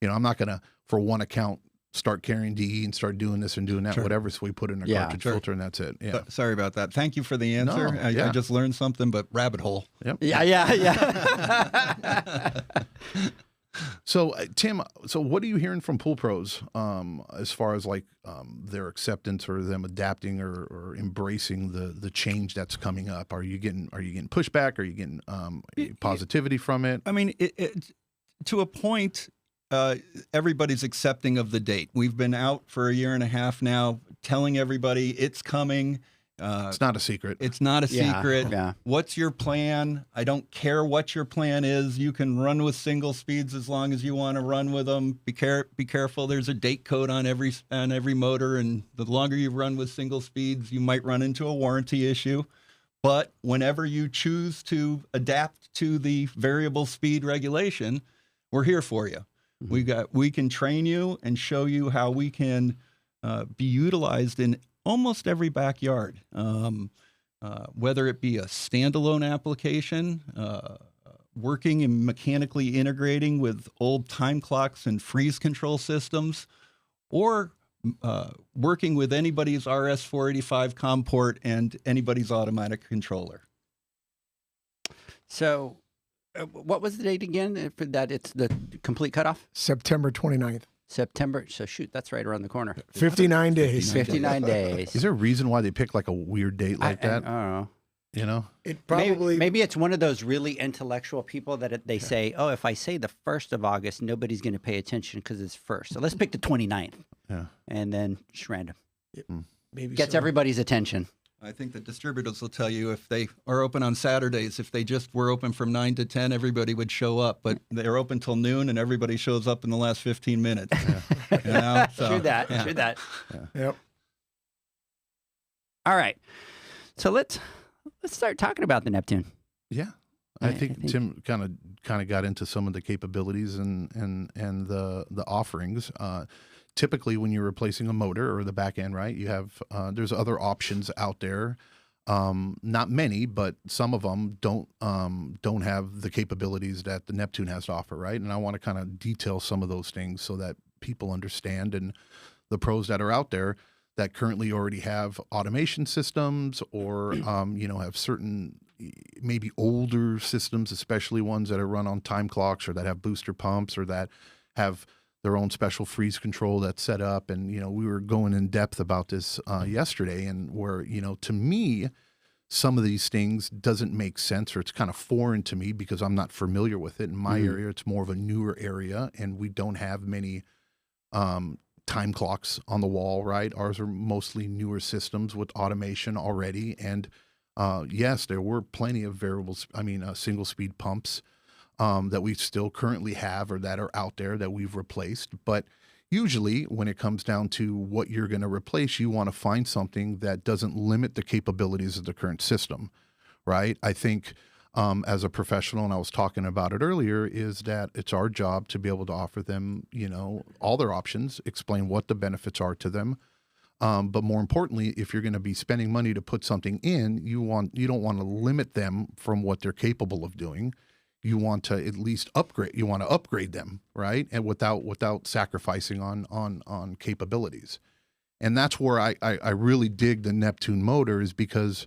I'm not gonna for one account start carrying DE and start doing this and doing that, Sure. whatever. So we put in a Yeah, cartridge sure. filter, and that's it. Yeah. Sorry about that. Thank you for the answer. No, I yeah. just learned something, but rabbit hole. Yep. Yeah. So Tim, what are you hearing from pool pros as far as like their acceptance or them adapting or embracing the change that's coming up? Are you getting pushback? Are you getting positivity from it? I mean, to a point, everybody's accepting of the date. We've been out for a year and a half now, telling everybody it's coming. It's not a secret. It's not a Yeah, secret. yeah. What's your plan? I don't care what your plan is. You can run with single speeds as long as you want to run with them. Be careful. There's a date code on every motor, and the longer you run with single speeds, you might run into a warranty issue. But whenever you choose to adapt to the variable speed regulation, we're here for you. We can train you and show you how we can be utilized in almost every backyard, whether it be a standalone application, working and mechanically integrating with old time clocks and freeze control systems, or working with anybody's RS-485 COM port and anybody's automatic controller. So, what was the date again? For that, it's the complete cutoff. September 29th. September. So shoot, that's right around the corner. 59 days. 59 days. Is there a reason why they pick like a weird date like I that? don't know. You know? It probably Maybe it's one of those really intellectual people that they say, oh, if I say the 1st of August, nobody's going to pay attention because it's 1st. So let's pick the 29th. Yeah. And then just random. maybe Gets so. everybody's attention. I think the distributors will tell you if they are open on Saturdays, if they just were open from 9 to 10, everybody would show up. But they're open till noon, and everybody shows up in the last 15 minutes. You know? So, True that. yeah. True that. Yep. All right. So let's start talking about the Neptune. Yeah. I I think think- Tim kind of got into some of the capabilities and the offerings. Typically, when you're replacing a motor or the back end, right, you have there's other options out there. Not many, but some of them don't have the capabilities that the Neptune has to offer, right? And I want to kind of detail some of those things so that people understand, and the pros that are out there that currently already have automation systems or, have certain maybe older systems, especially ones that are run on time clocks or that have booster pumps or that have their own special freeze control that's set up. And, we were going in depth about this yesterday, and where, to me, some of these things doesn't make sense, or it's kind of foreign to me because I'm not familiar with it. In my area, it's more of a newer area, and we don't have many time clocks on the wall, right? Ours are mostly newer systems with automation already. And yes, there were plenty of single speed pumps that we still currently have or that are out there that we've replaced. But usually when it comes down to what you're going to replace, you want to find something that doesn't limit the capabilities of the current system, right? I think as a professional, and I was talking about it earlier, is that it's our job to be able to offer them, all their options, explain what the benefits are to them. But more importantly, if you're going to be spending money to put something in, you don't want to limit them from what they're capable of doing. You want to at least upgrade. You want to upgrade them, right? And without sacrificing on capabilities. And that's where I really dig the Neptune motor, is because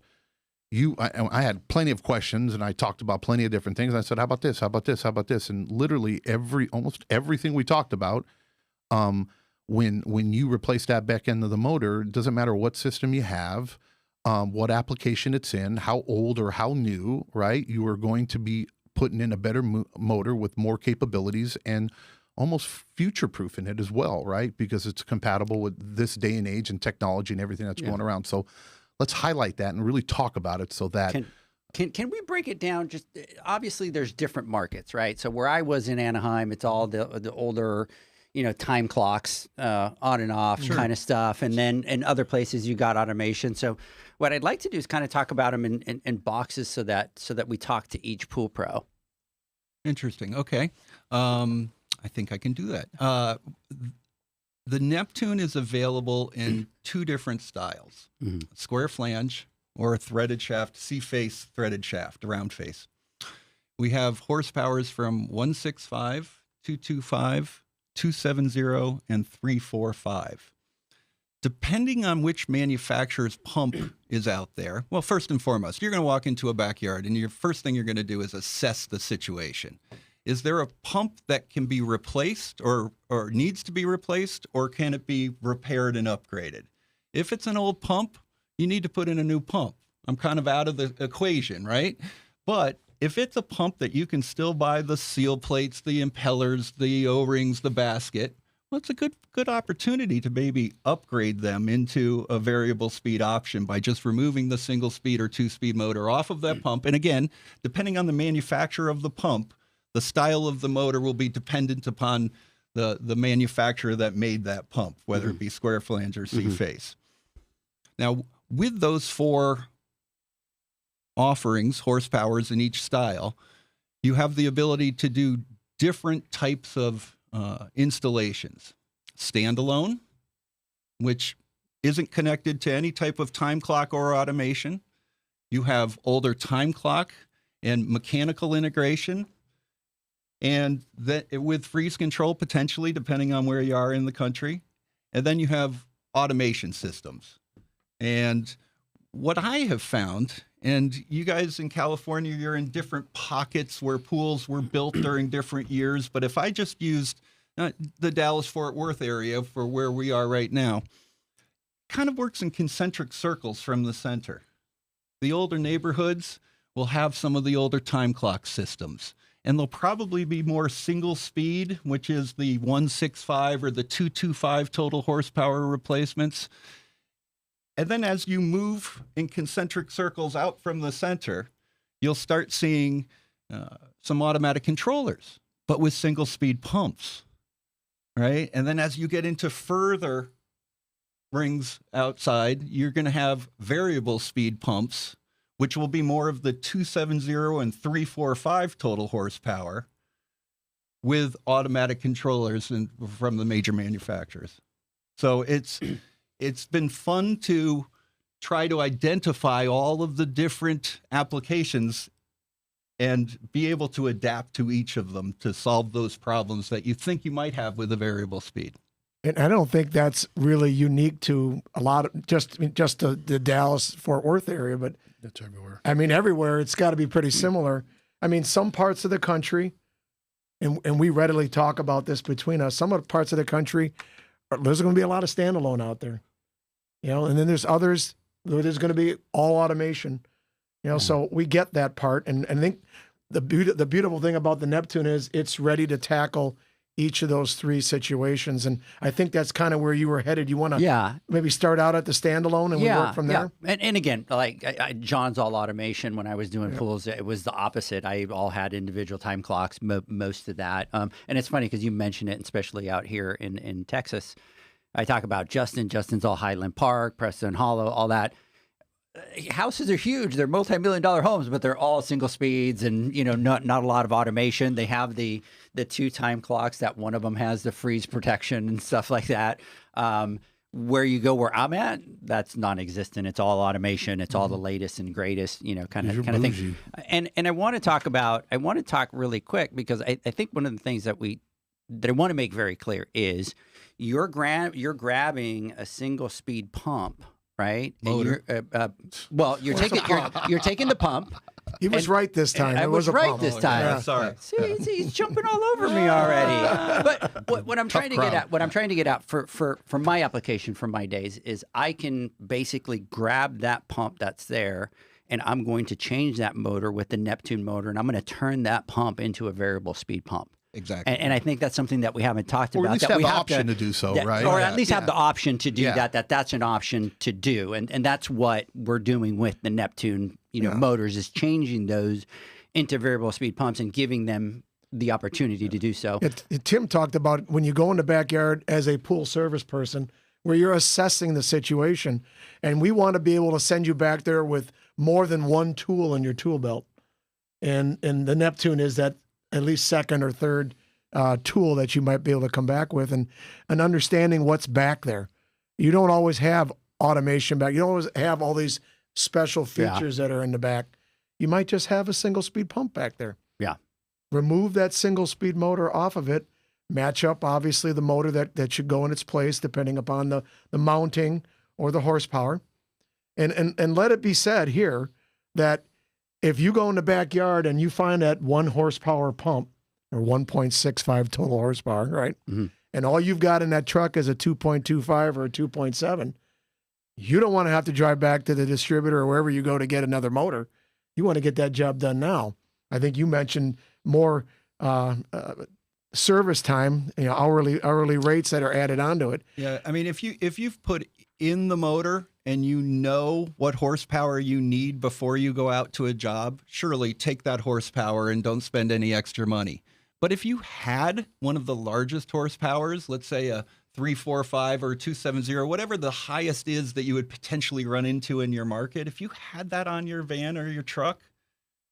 I had plenty of questions, and I talked about plenty of different things. I said, how about this? How about this? How about this? And literally almost everything we talked about, when you replace that back end of the motor, it doesn't matter what system you have, what application it's in, how old or how new, right? You are going to be putting in a better motor with more capabilities and almost future-proof in it as well, right? Because it's compatible with this day and age and technology and everything that's going around. So let's highlight that and really talk about it so that... Can we break it down? Just obviously there's different markets, right? So where I was in Anaheim, it's all the older, time clocks, on and off kind of stuff. And then in other places you got automation. So what I'd like to do is kind of talk about them in boxes so that we talk to each pool pro. Interesting. Okay. I think I can do that. The Neptune is available in two different styles, square flange or a threaded shaft, C-face threaded shaft, round face. We have horsepowers from 165, 225, 270, and 345. Depending on which manufacturer's pump is out there, well, first and foremost, you're going to walk into a backyard, and your first thing you're going to do is assess the situation. Is there a pump that can be replaced or needs to be replaced, or can it be repaired and upgraded? If it's an old pump, you need to put in a new pump. I'm kind of out of the equation, right? But if it's a pump that you can still buy the seal plates, the impellers, the O-rings, the basket, well, it's a good opportunity to maybe upgrade them into a variable speed option by just removing the single speed or 2-speed motor off of that pump. And again, depending on the manufacturer of the pump, the style of the motor will be dependent upon the manufacturer that made that pump, whether it be square flange or C-face. Now, with those four offerings, horsepowers in each style, you have the ability to do different types of installations. Standalone, which isn't connected to any type of time clock or automation. You have older time clock and mechanical integration, and that with freeze control potentially, depending on where you are in the country. And then you have automation systems. And what I have found, and you guys in California, you're in different pockets where pools were built during different years. But if I just used the Dallas-Fort Worth area for where we are right now, kind of works in concentric circles from the center. The older neighborhoods will have some of the older time clock systems. And they'll probably be more single speed, which is the 165 or the 225 total horsepower replacements. And then as you move in concentric circles out from the center, you'll start seeing some automatic controllers, but with single speed pumps, right? And then as you get into further rings outside, you're going to have variable speed pumps, which will be more of the 270 and 345 total horsepower with automatic controllers from the major manufacturers. So it's been fun to try to identify all of the different applications and be able to adapt to each of them to solve those problems that you think you might have with a variable speed. And I don't think that's really unique to a lot of just the Dallas Fort Worth area, but That's everywhere. I mean everywhere it's got to be pretty similar. I mean, some parts of the country, and we readily talk about this between us. Some of the parts of the country, there's going to be a lot of standalone out there, and then there's others where there's going to be all automation, So we get that part, and I think the beautiful thing about the Neptune is it's ready to tackle each of those three situations. And I think that's kind of where you were headed. You want to maybe start out at the standalone and we work from there? Yeah. And again, like John's all automation. When I was doing pools, it was the opposite. I all had individual time clocks, most of that. And it's funny because you mentioned it, especially out here in Texas. I talk about Justin's all Highland Park, Preston Hollow, all that. Houses are huge. They're multi-million-dollar homes, but they're all single speeds and, not a lot of automation. They have the 2 time clocks that one of them has the freeze protection and stuff like that. Where you go where I'm at, that's non-existent. It's all automation. It's all the latest and greatest, kind of thing. And I want to talk really quick because I think one of the things that I want to make very clear is you're grabbing a single speed pump, right? Motor. You're taking the pump. He was right this time. I was right this time. Yeah, sorry. See, he's jumping all over me already. But what I'm trying to get at for my application for my days is I can basically grab that pump that's there, and I'm going to change that motor with the Neptune motor, and I'm going to turn that pump into a variable speed pump. Exactly. And I think that's something that we haven't talked Or about. at least that have we the have option to do so, right? Or at least have the option to do Yeah. that's an option to do. And that's what we're doing with the Neptune, motors, is changing those into variable speed pumps and giving them the opportunity to do so. Tim talked about when you go in the backyard as a pool service person, where you're assessing the situation, and we want to be able to send you back there with more than one tool in your tool belt. And the Neptune is that at least second or third tool that you might be able to come back with, and understanding what's back there. You don't always have automation back. You don't always have all these special features that are in the back. You might just have a single speed pump back there. Yeah. Remove that single speed motor off of it. Match up, obviously, the motor that should go in its place, depending upon the mounting or the horsepower. And let it be said here that if you go in the backyard and you find that 1 horsepower pump, or 1.65 total horsepower, right? Mm-hmm. And all you've got in that truck is a 2.25 or a 2.7, you don't want to have to drive back to the distributor or wherever you go to get another motor. You want to get that job done now. I think you mentioned more service time, hourly rates that are added onto it. Yeah, I mean, if you've put in the motor and you know what horsepower you need before you go out to a job, surely take that horsepower and don't spend any extra money. But if you had one of the largest horsepowers, let's say a 345 or 270, whatever the highest is that you would potentially run into in your market, if you had that on your van or your truck,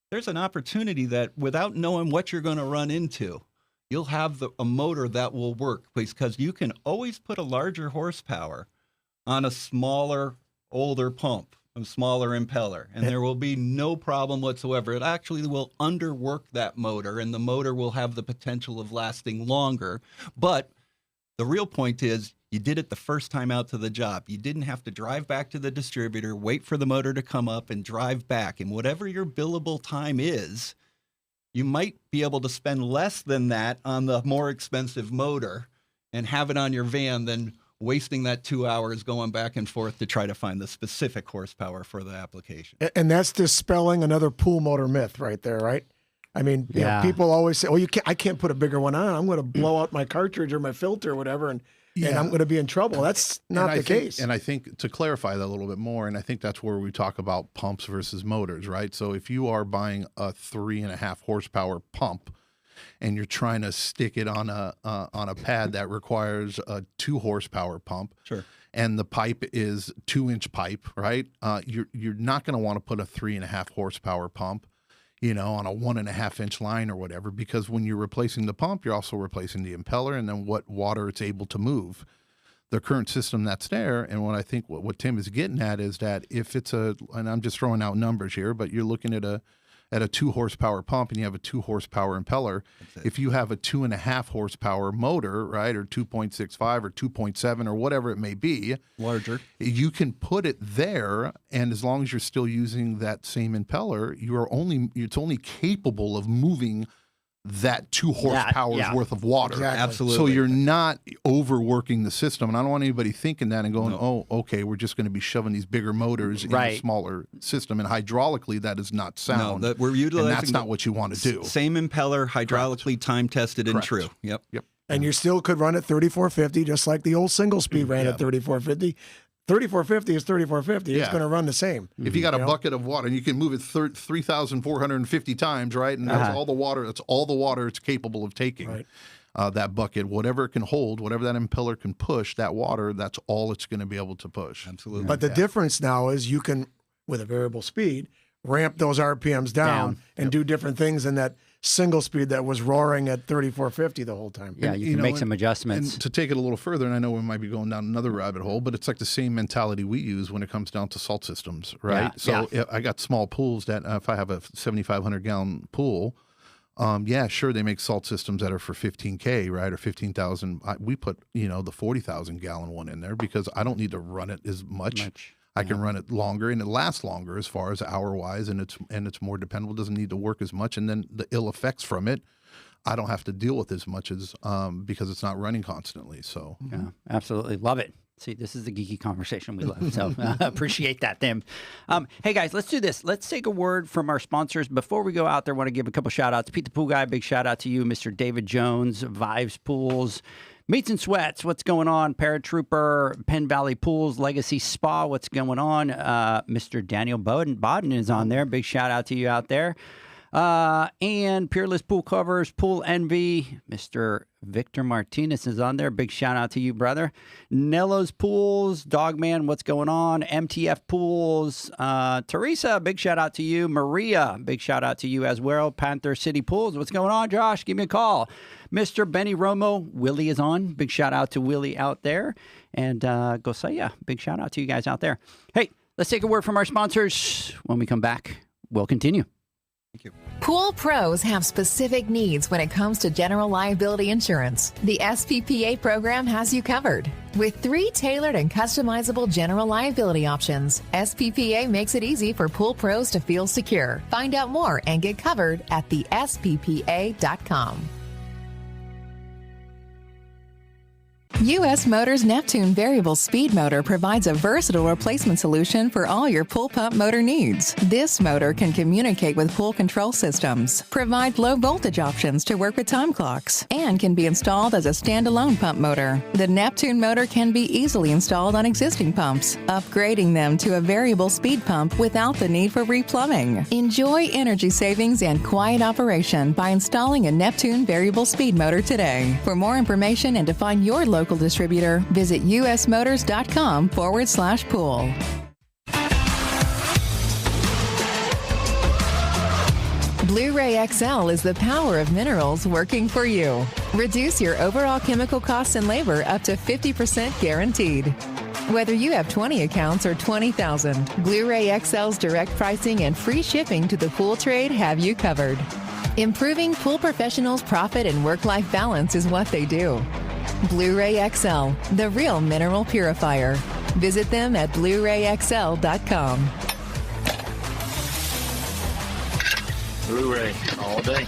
there's an opportunity that without knowing what you're going to run into, you'll have a motor that will work, because you can always put a larger horsepower on a smaller, older pump, a smaller impeller, and there will be no problem whatsoever. It actually will underwork that motor, and the motor will have the potential of lasting longer. But the real point is you did it the first time out to the job. You didn't have to drive back to the distributor, wait for the motor to come up, and drive back. And whatever your billable time is, you might be able to spend less than that on the more expensive motor and have it on your van than wasting that 2 hours going back and forth to try to find the specific horsepower for the application. And that's dispelling another pool motor myth right there, right? I mean, people always say, I can't put a bigger one on. I'm going to blow out my cartridge or my filter or whatever, and I'm going to be in trouble. That's not the case. And I think to clarify that a little bit more, and I think that's where we talk about pumps versus motors, right? So if you are buying a 3.5 horsepower pump, and you're trying to stick it on a pad that requires a 2 horsepower pump, sure, and the pipe is 2-inch pipe, right? You're not going to want to put a 3.5 horsepower pump, on a 1.5-inch line or whatever, because when you're replacing the pump, you're also replacing the impeller and then what water it's able to move. The current system that's there, and what I think what Tim is getting at is that if it's and I'm just throwing out numbers here, but you're looking at a at a 2 horsepower pump and you have a 2 horsepower impeller. If you have a 2.5 horsepower motor, right, or 2.65 or 2.7 or whatever it may be, larger, you can put it there, and as long as you're still using that same impeller, it's only capable of moving that 2 horsepower's worth of water. Exactly. Absolutely. So you're not overworking the system. And I don't want anybody thinking that and going, oh, okay, we're just going to be shoving these bigger motors in a smaller system. And hydraulically, that is not sound. No, that we're utilizing, and that's not what you want to do. Same impeller, hydraulically time-tested and true. Yep. And you still could run at 3450, just like the old single speed ran at 3450. 3450 is 3450. It's going to run the same. If you got a bucket of water, and you can move it 3,450 times, right? And that's all the water. That's all the water it's capable of taking. Right. That bucket, whatever it can hold, whatever that impeller can push, that water, that's all it's going to be able to push. Absolutely. But the difference now is you can, with a variable speed, ramp those RPMs down and do different things in that single speed that was roaring at 3450 the whole time. Yeah, you can make some adjustments. And to take it a little further, and I know we might be going down another rabbit hole, but it's like the same mentality we use when it comes down to salt systems, right? I got small pools that if I have a 7,500 gallon pool, sure, they make salt systems that are for 15K, right, or 15,000. We put, the 40,000 gallon one in there because I don't need to run it as much. I can run it longer, and it lasts longer as far as hour-wise, and it's more dependable. It doesn't need to work as much, and then the ill effects from it, I don't have to deal with as much as because it's not running constantly. So yeah, absolutely love it. See, this is the geeky conversation we love. So appreciate that, Tim. Hey, guys, let's do this. Let's take a word from our sponsors. Before we go out there, I want to give a couple shout-outs. Pete the Pool Guy, big shout-out to you. Mr. David Jones, Vives Pools. Meats and Sweats, what's going on? Paratrooper, Penn Valley Pools, Legacy Spa, what's going on? Mr. Daniel Bodden is on there. Big shout-out to you out there. And Peerless Pool Covers, Pool Envy, Mr. Victor Martinez is on there. Big shout out to you, brother. Nello's Pools, Dogman, what's going on? MTF Pools, Teresa, big shout out to you. Maria, big shout out to you as well. Panther City Pools, what's going on, Josh? Give me a call. Mr. Benny Romo, Willie is on. Big shout out to Willie out there. And Gosaya, big shout out to you guys out there. Hey, let's take a word from our sponsors. When we come back, we'll continue. Thank you. Pool pros have specific needs when it comes to general liability insurance. The SPPA program has you covered. With 3 tailored and customizable general liability options, SPPA makes it easy for pool pros to feel secure. Find out more and get covered at thesppa.com. US Motors Neptune Variable Speed Motor provides a versatile replacement solution for all your pool pump motor needs. This motor can communicate with pool control systems, provide low voltage options to work with time clocks, and can be installed as a standalone pump motor. The Neptune motor can be easily installed on existing pumps, upgrading them to a variable speed pump without the need for replumbing. Enjoy energy savings and quiet operation by installing a Neptune Variable Speed Motor today. For more information and to find your local distributor, visit usmotors.com/pool. Blu-ray XL is the power of minerals working for you. Reduce your overall chemical costs and labor up to 50% guaranteed. Whether you have 20 accounts or 20,000, Blu-ray XL's direct pricing and free shipping to the pool trade have you covered. Improving pool professionals' profit and work-life balance is what they do. Blu-ray XL, the real mineral purifier. Visit them at BluRayXL.com. Blu-ray all day.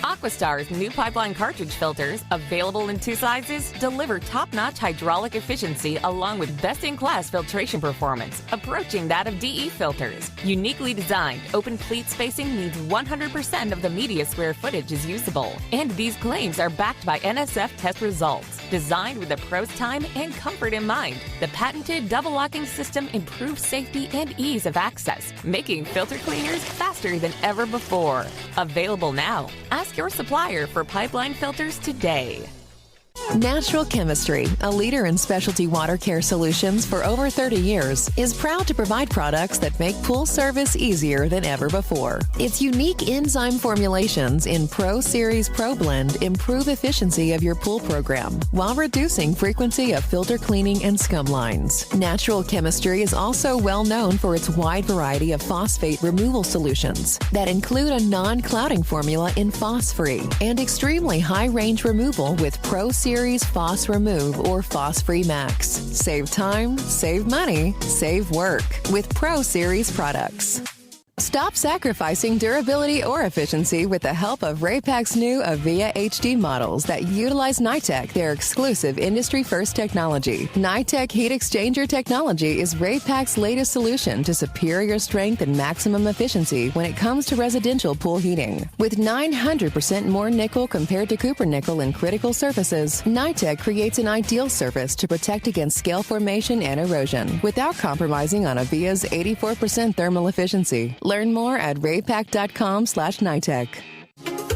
Aquastar's new pipeline cartridge filters, available in 2 sizes, deliver top-notch hydraulic efficiency along with best-in-class filtration performance, approaching that of DE filters. Uniquely designed, open pleat spacing means 100% of the media square footage is usable. And these claims are backed by NSF test results. Designed with the pro's time and comfort in mind, the patented double-locking system improves safety and ease of access, making filter cleaners faster than ever before. Available now. Ask your supplier for pipeline filters today. Natural Chemistry, a leader in specialty water care solutions for over 30 years, is proud to provide products that make pool service easier than ever before. Its unique enzyme formulations in Pro Series Pro Blend improve efficiency of your pool program while reducing frequency of filter cleaning and scum lines. Natural Chemistry is also well known for its wide variety of phosphate removal solutions that include a non-clouding formula in Phos-Free and extremely high-range removal with Pro Series Phos Remove or Phos-Free Max. Save time, save money, save work with Pro Series products. Stop sacrificing durability or efficiency with the help of Raypak's new Avia HD models that utilize Nidec, their exclusive industry-first technology. Nidec heat exchanger technology is Raypak's latest solution to superior strength and maximum efficiency when it comes to residential pool heating. With 900% more nickel compared to copper nickel in critical surfaces, Nidec creates an ideal surface to protect against scale formation and erosion without compromising on Avia's 84% thermal efficiency. Learn more at raypak.com/Nitec.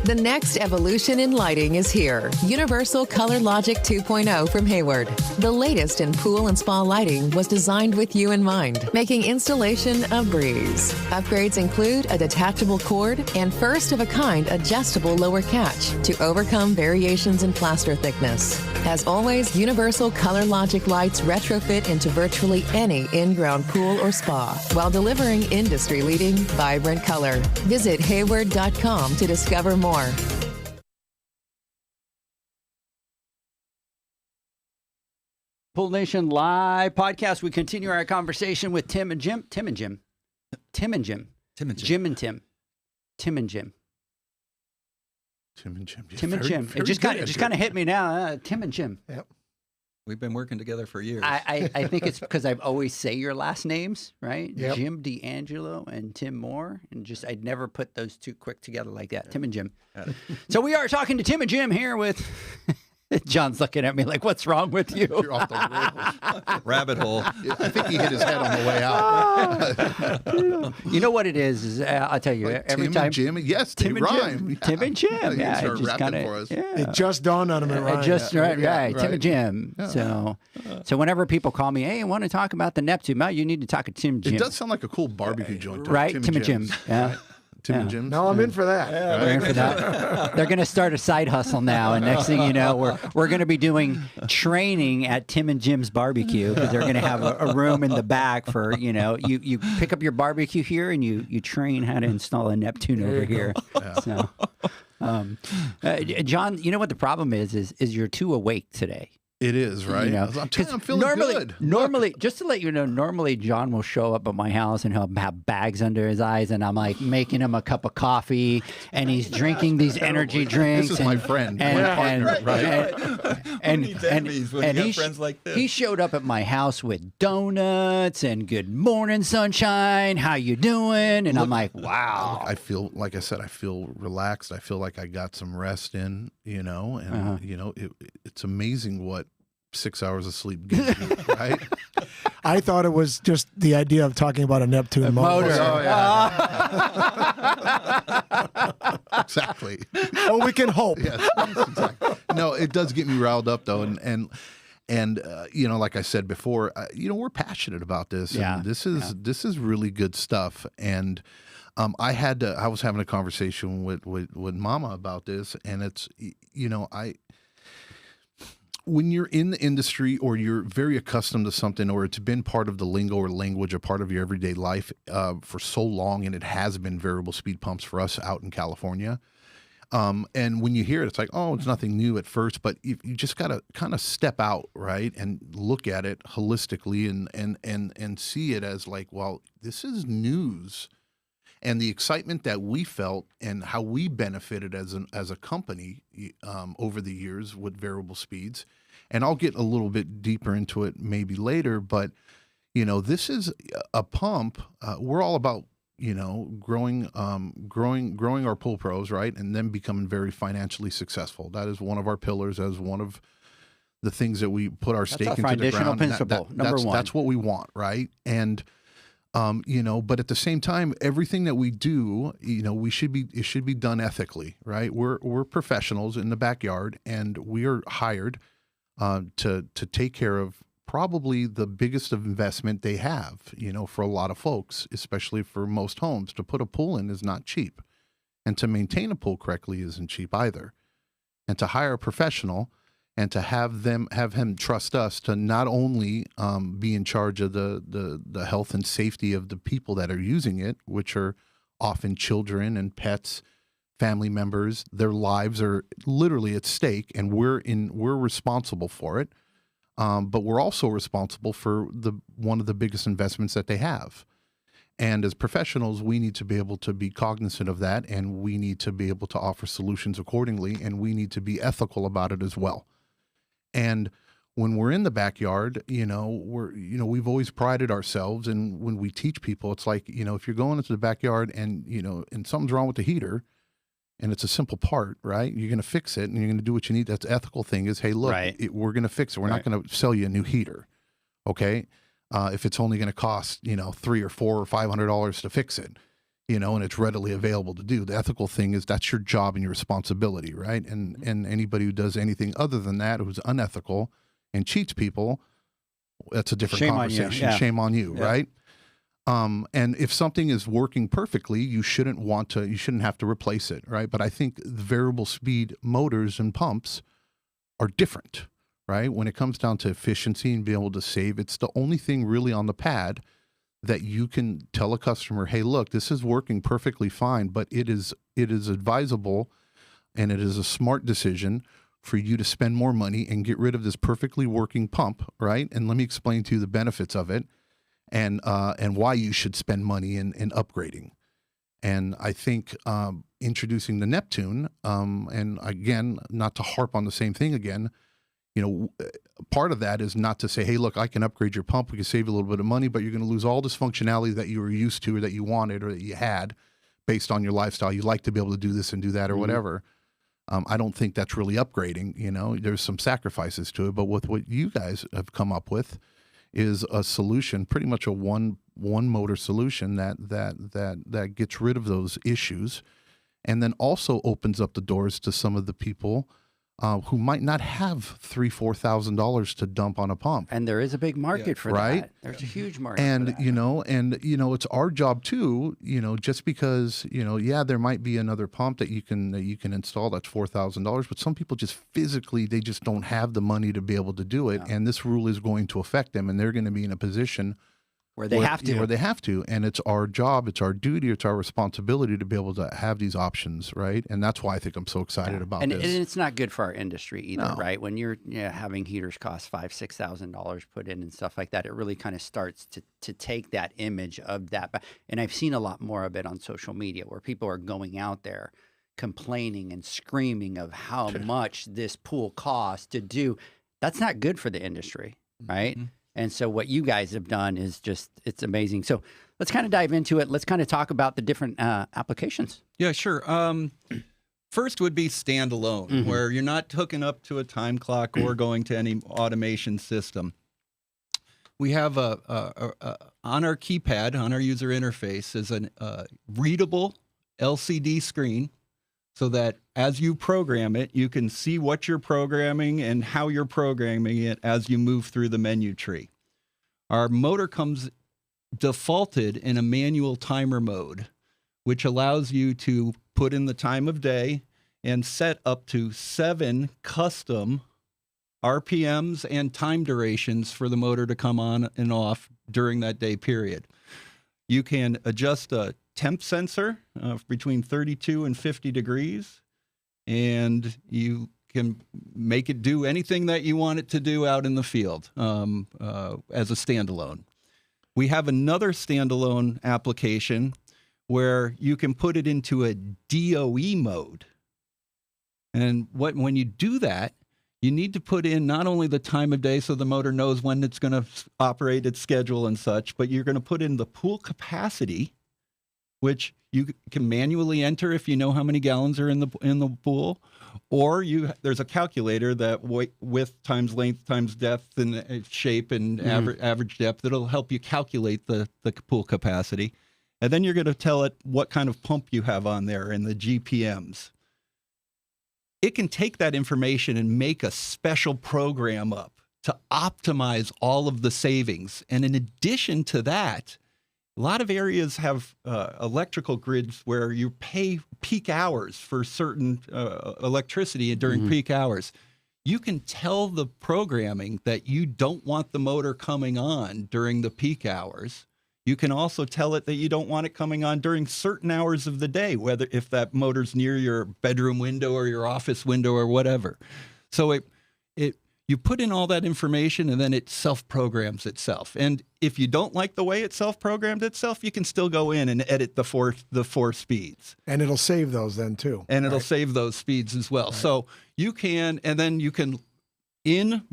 The next evolution in lighting is here. Universal Color Logic 2.0 from Hayward. The latest in pool and spa lighting was designed with you in mind, making installation a breeze. Upgrades include a detachable cord and first-of-a-kind adjustable lower catch to overcome variations in plaster thickness. As always, Universal Color Logic lights retrofit into virtually any in-ground pool or spa while delivering industry-leading, vibrant color. Visit hayward.com to discover more. Pool Nation Live podcast. We continue our conversation with Tim and Jim. Tim and Jim. Tim and Jim. Tim and Jim. Jim and Tim. Tim and Jim. Tim and Jim. Tim and Jim. It just kind of hit me now. Tim and Jim. Yep. We've been working together for years. I think it's because I always say your last names, right? Yep. Jim D'Angelo and Tim Moore. And just, I'd never put those two quick together like that. Tim and Jim. So we are talking to Tim and Jim here with... John's looking at me like, what's wrong with you? You're off the rails. Rabbit hole. I think he hit his head on the way out. You know what it is I'll tell you, Like every Tim time. and Jim, yes, Tim they and rhyme. Jim. Tim and Jim. You Yeah, start it just rapping kinda, for us. yeah. It just dawned on him. Right, Yeah, Tim and Jim. Yeah. So whenever people call me, hey, I want to talk about the Neptune, well, you need to talk to Tim and Jim. It does sound like a cool barbecue joint, though. Right? Tim and Jim. Jim's. Yeah. Tim and Yeah. Jim's. Now I'm in for that. We're in for that. They're going to start a side hustle now, and next thing you know, we're going to be doing training at Tim and Jim's barbecue because they're going to have a room in the back for you pick up your barbecue here and you train how to install a Neptune over here. So, John, you know what the problem is you're too awake today. It is, right? You know, I'm telling you, I'm feeling normally, good. Normally, just to let you know, normally John will show up at my house and he'll have bags under his eyes, and I'm like making him a cup of coffee, and he's drinking these energy drinks. This is my friend, my partner, right? And he friends like this. He showed up at my house with donuts and good morning, sunshine. How you doing? And I'm like, wow. I feel, like I said, I feel relaxed. I feel like I got some rest in, and it's amazing what 6 hours of sleep gives you, right? I thought it was just the idea of talking about a Neptune motor. Oh, yeah. Exactly. Oh, we can hope. Yes, exactly. No, it does get me riled up, though, and like I said before, we're passionate about this. Yeah. And this is really good stuff. And I was having a conversation with Mama about this, and it's when you're in the industry or you're very accustomed to something, or it's been part of the lingo or language, a part of your everyday life for so long, and it has been variable speed pumps for us out in California. And when you hear it, it's like, oh, it's nothing new at first, but you just got to kind of step out, right, and look at it holistically and see it as like, well, this is news. And the excitement that we felt and how we benefited as a company over the years with variable speeds, and I'll get a little bit deeper into it maybe later. But this is a pump. We're all about growing our pool pros, right, and then becoming very financially successful. That is one of our pillars. As one of the things that we put our stake into the ground. That's our foundational principle. Number one. That's what we want, right? And but at the same time, everything that we do, it should be done ethically, right? We're professionals in the backyard, and we are hired to take care of probably the biggest investment they have, for a lot of folks, especially for most homes. To put a pool in is not cheap, and to maintain a pool correctly isn't cheap either. And to hire a professional and to have him trust us to not only be in charge of the health and safety of the people that are using it, which are often children and pets, family members. Their lives are literally at stake, and we're responsible for it. But we're also responsible for one of the biggest investments that they have. And as professionals, we need to be able to be cognizant of that, and we need to be able to offer solutions accordingly, and we need to be ethical about it as well. And when we're in the backyard, we've always prided ourselves, and when we teach people, it's like, if you're going into the backyard and, and something's wrong with the heater, and it's a simple part, right? You're going to fix it, and you're going to do what you need. That's the ethical thing is, hey, look, we're going to fix it. We're not going to sell you a new heater, okay? If it's only going to cost, $300 or $400 or $500 to fix it, and it's readily available to do. The ethical thing is that's your job and your responsibility, right? And anybody who does anything other than that, who's unethical and cheats people, that's a different conversation. Shame on you, right? And if something is working perfectly, you shouldn't have to replace it, right? But I think the variable speed motors and pumps are different, right? When it comes down to efficiency and being able to save, it's the only thing really on the pad that you can tell a customer, hey, look, this is working perfectly fine, but it is advisable, and it is a smart decision for you to spend more money and get rid of this perfectly working pump, right? And let me explain to you the benefits of it, and why you should spend money in upgrading. And I think introducing the Neptune, and again, not to harp on the same thing again, part of that is not to say, hey, look, I can upgrade your pump. We can save you a little bit of money, but you're going to lose all this functionality that you were used to, or that you wanted, or that you had based on your lifestyle. You like to be able to do this and do that, or whatever. I don't think that's really upgrading. There's some sacrifices to it, but with what you guys have come up with is a solution, pretty much a one motor solution that gets rid of those issues, and then also opens up the doors to some of the people who might not have $3,000-$4,000 to dump on a pump. And there is a big market for right? that. There's a huge market and, for that. It's our job too, just because, there might be another pump that you can install that's $4,000, but some people just physically, they just don't have the money to be able to do it. And this rule is going to affect them, and they're going to be in a position where they have to. And it's our job, it's our duty, it's our responsibility to be able to have these options, right? And that's why I think I'm so excited about this. And it's not good for our industry either, right? When you're having heaters cost $5,000-$6,000 put in and stuff like that, it really kind of starts to take that image of that. And I've seen a lot more of it on social media, where people are going out there complaining and screaming of how much this pool costs to do. That's not good for the industry, right? Mm-hmm. And so what you guys have done is it's amazing. So let's kind of dive into it. Let's kind of talk about the different applications. Yeah, sure. First would be standalone, where you're not hooking up to a time clock or going to any automation system. We have on our keypad, on our user interface, is a readable LCD screen, so that as you program it, you can see what you're programming and how you're programming it as you move through the menu tree. Our motor comes defaulted in a manual timer mode, which allows you to put in the time of day and set up to 7 custom RPMs and time durations for the motor to come on and off during that day period. You can adjust a temp sensor between 32 and 50 degrees, and you can make it do anything that you want it to do out in the field as a standalone. We have another standalone application where you can put it into a DOE mode. And when you do that, you need to put in not only the time of day so the motor knows when it's going to operate its schedule and such, but you're going to put in the pool capacity, which you can manually enter if you know how many gallons are in the pool, or there's a calculator that width times length times depth and shape and average depth that'll help you calculate the pool capacity. And then you're going to tell it what kind of pump you have on there and the GPMs. it can take that information and make a special program up to optimize all of the savings. And in addition to that, a lot of areas have electrical grids where you pay peak hours for certain electricity during peak hours. You can tell the programming that you don't want the motor coming on during the peak hours. You can also tell it that you don't want it coming on during certain hours of the day, whether if that motor's near your bedroom window or your office window or whatever. So you put in all that information and then it self-programs itself. And if you don't like the way it self-programmed itself, you can still go in and edit the four speeds. And it'll save those then too. And it'll save those speeds as well. Right. So you can, and then you can, in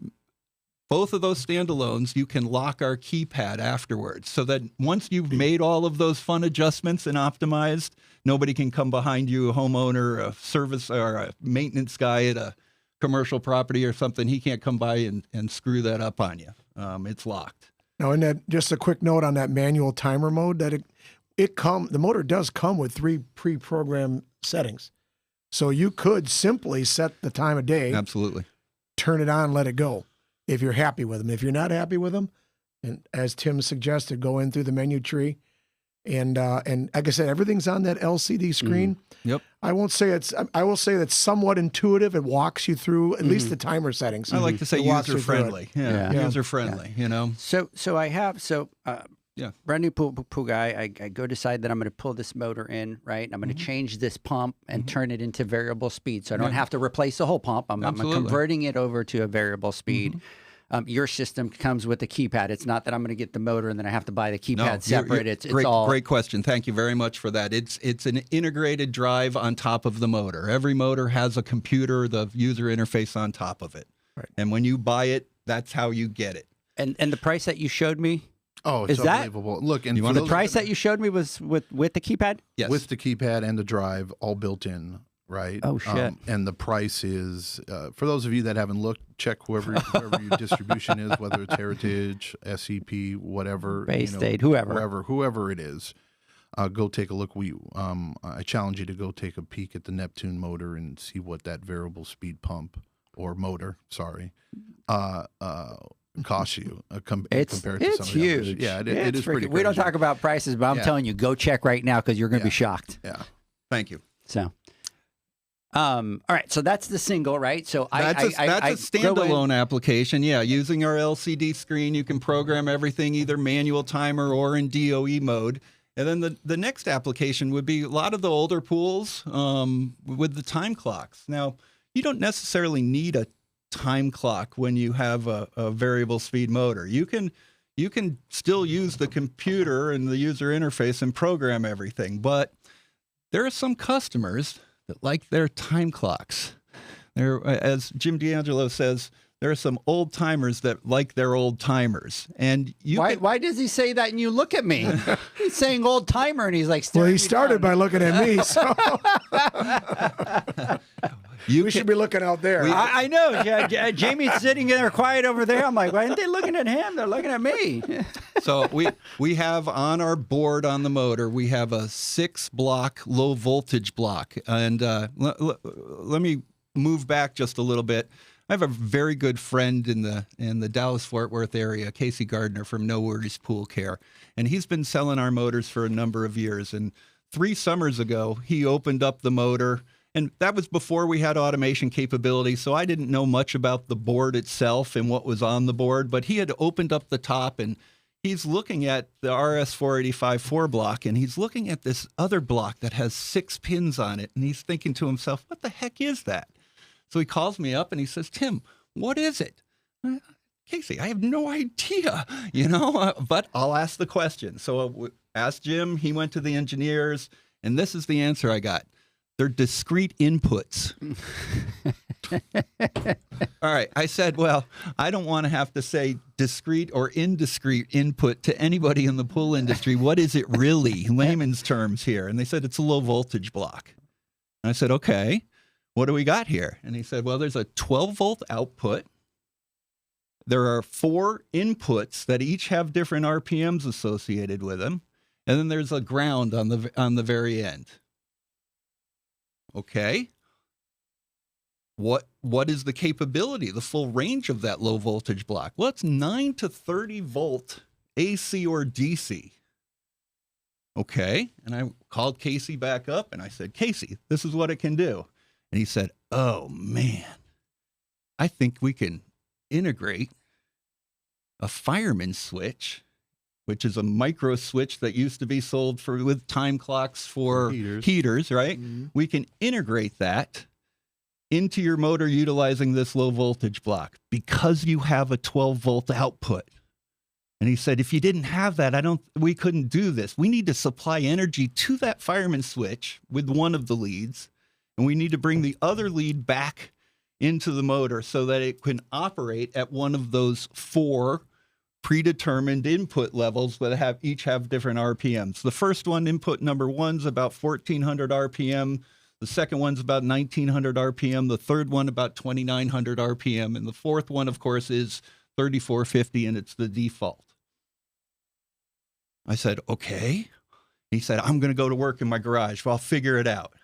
both of those standalones, you can lock our keypad afterwards so that once you've made all of those fun adjustments and optimized, nobody can come behind you, a homeowner, a service or a maintenance guy at a commercial property or something. He can't come by and screw that up on you. It's locked. Now, and that, just a quick note on that manual timer mode, that the motor does come with 3 pre-programmed settings. So you could simply set the time of day. Absolutely. Turn it on, let it go. If you're happy with them. If you're not happy with them, and as Tim suggested, go in through the menu tree. And like I said, everything's on that LCD screen. Yep. I will say that's somewhat intuitive. It walks you through at least the timer settings. I like to say user friendly. Yeah. User friendly. You know. So I have yeah. Brand new pool guy. I go decide that I'm going to pull this motor in, right? And I'm going to change this pump and turn it into variable speed, so I don't have to replace the whole pump. I'm converting it over to a variable speed. Your system comes with the keypad. It's not that I'm going to get the motor and then I have to buy the keypad separate. It's all great question. Thank you very much for that. It's an integrated drive on top of the motor. Every motor has a computer, the user interface on top of it. Right. And when you buy it, that's how you get it. And the price that you showed me. Oh, it's unbelievable. Look, and the price that you showed me was with the keypad? Yes. With the keypad and the drive all built in, right? Oh, shit. And the price is, for those of you that haven't looked, check whoever your distribution is, whether it's Heritage, SEP, whatever. Bay State, whoever it is. Go take a look. I challenge you to go take a peek at the Neptune motor and see what that variable speed pump or motor, costs you compared to some of the huge. Others. Yeah, it is pretty crazy. We don't talk about prices, but I'm telling you, go check right now because you're going to be shocked. Yeah. Thank you. So, all right. So that's the single, right? So that's a standalone application. Yeah, using our LCD screen, you can program everything either manual timer or in DOE mode. And then the next application would be a lot of the older pools with the time clocks. Now, you don't necessarily need a time clock when you have a variable speed motor. You can still use the computer and the user interface and program everything, but there are some customers that like their time clocks. There, as Jim D'Angelo says, there are some old timers that like their old timers. And why does he say that? And you look at me. He's saying old timer, and he's like, well, he started by looking at me. So we should be looking out there. I know. Jamie's sitting there quiet over there. I'm like, why aren't they looking at him? They're looking at me. So we have on our board on the motor, we have a 6-block low voltage block. And let me move back just a little bit. I have a very good friend in the Dallas-Fort Worth area, Casey Gardner from No Worries Pool Care, and he's been selling our motors for a number of years. And 3 summers ago, he opened up the motor, and that was before we had automation capability, so I didn't know much about the board itself and what was on the board, but he had opened up the top, and he's looking at the RS-485 4-block, and he's looking at this other block that has 6 pins on it, and he's thinking to himself, what the heck is that? So he calls me up and he says, Tim, what is it? Casey, I have no idea, but I'll ask the question. So I asked Jim, he went to the engineers, and this is the answer I got. They're discrete inputs. All right. I said, well, I don't want to have to say discrete or indiscrete input to anybody in the pool industry. What is it really? Layman's terms here. And they said, it's a low voltage block. And I said, okay. What do we got here? And he said, well, there's a 12-volt output. There are 4 inputs that each have different RPMs associated with them. And then there's a ground on the very end. Okay. what is the capability, the full range of that low voltage block? Well, it's 9 to 30 volt AC or DC. Okay. And I called Casey back up and I said, Casey, this is what it can do. And he said, oh man, I think we can integrate a fireman switch, which is a micro switch that used to be sold with time clocks for heaters, right? Mm-hmm. We can integrate that into your motor utilizing this low voltage block because you have a 12 volt output. And he said, if you didn't have that, we couldn't do this. We need to supply energy to that fireman switch with one of the leads, and we need to bring the other lead back into the motor so that it can operate at one of those 4 predetermined input levels that each have different RPMs. The first one, input number 1's about 1400 RPM. The second one's about 1900 RPM. The third one about 2900 RPM. And the fourth one, of course, is 3450, and it's the default. I said, okay. He said, I'm going to go to work in my garage. Well, I'll figure it out.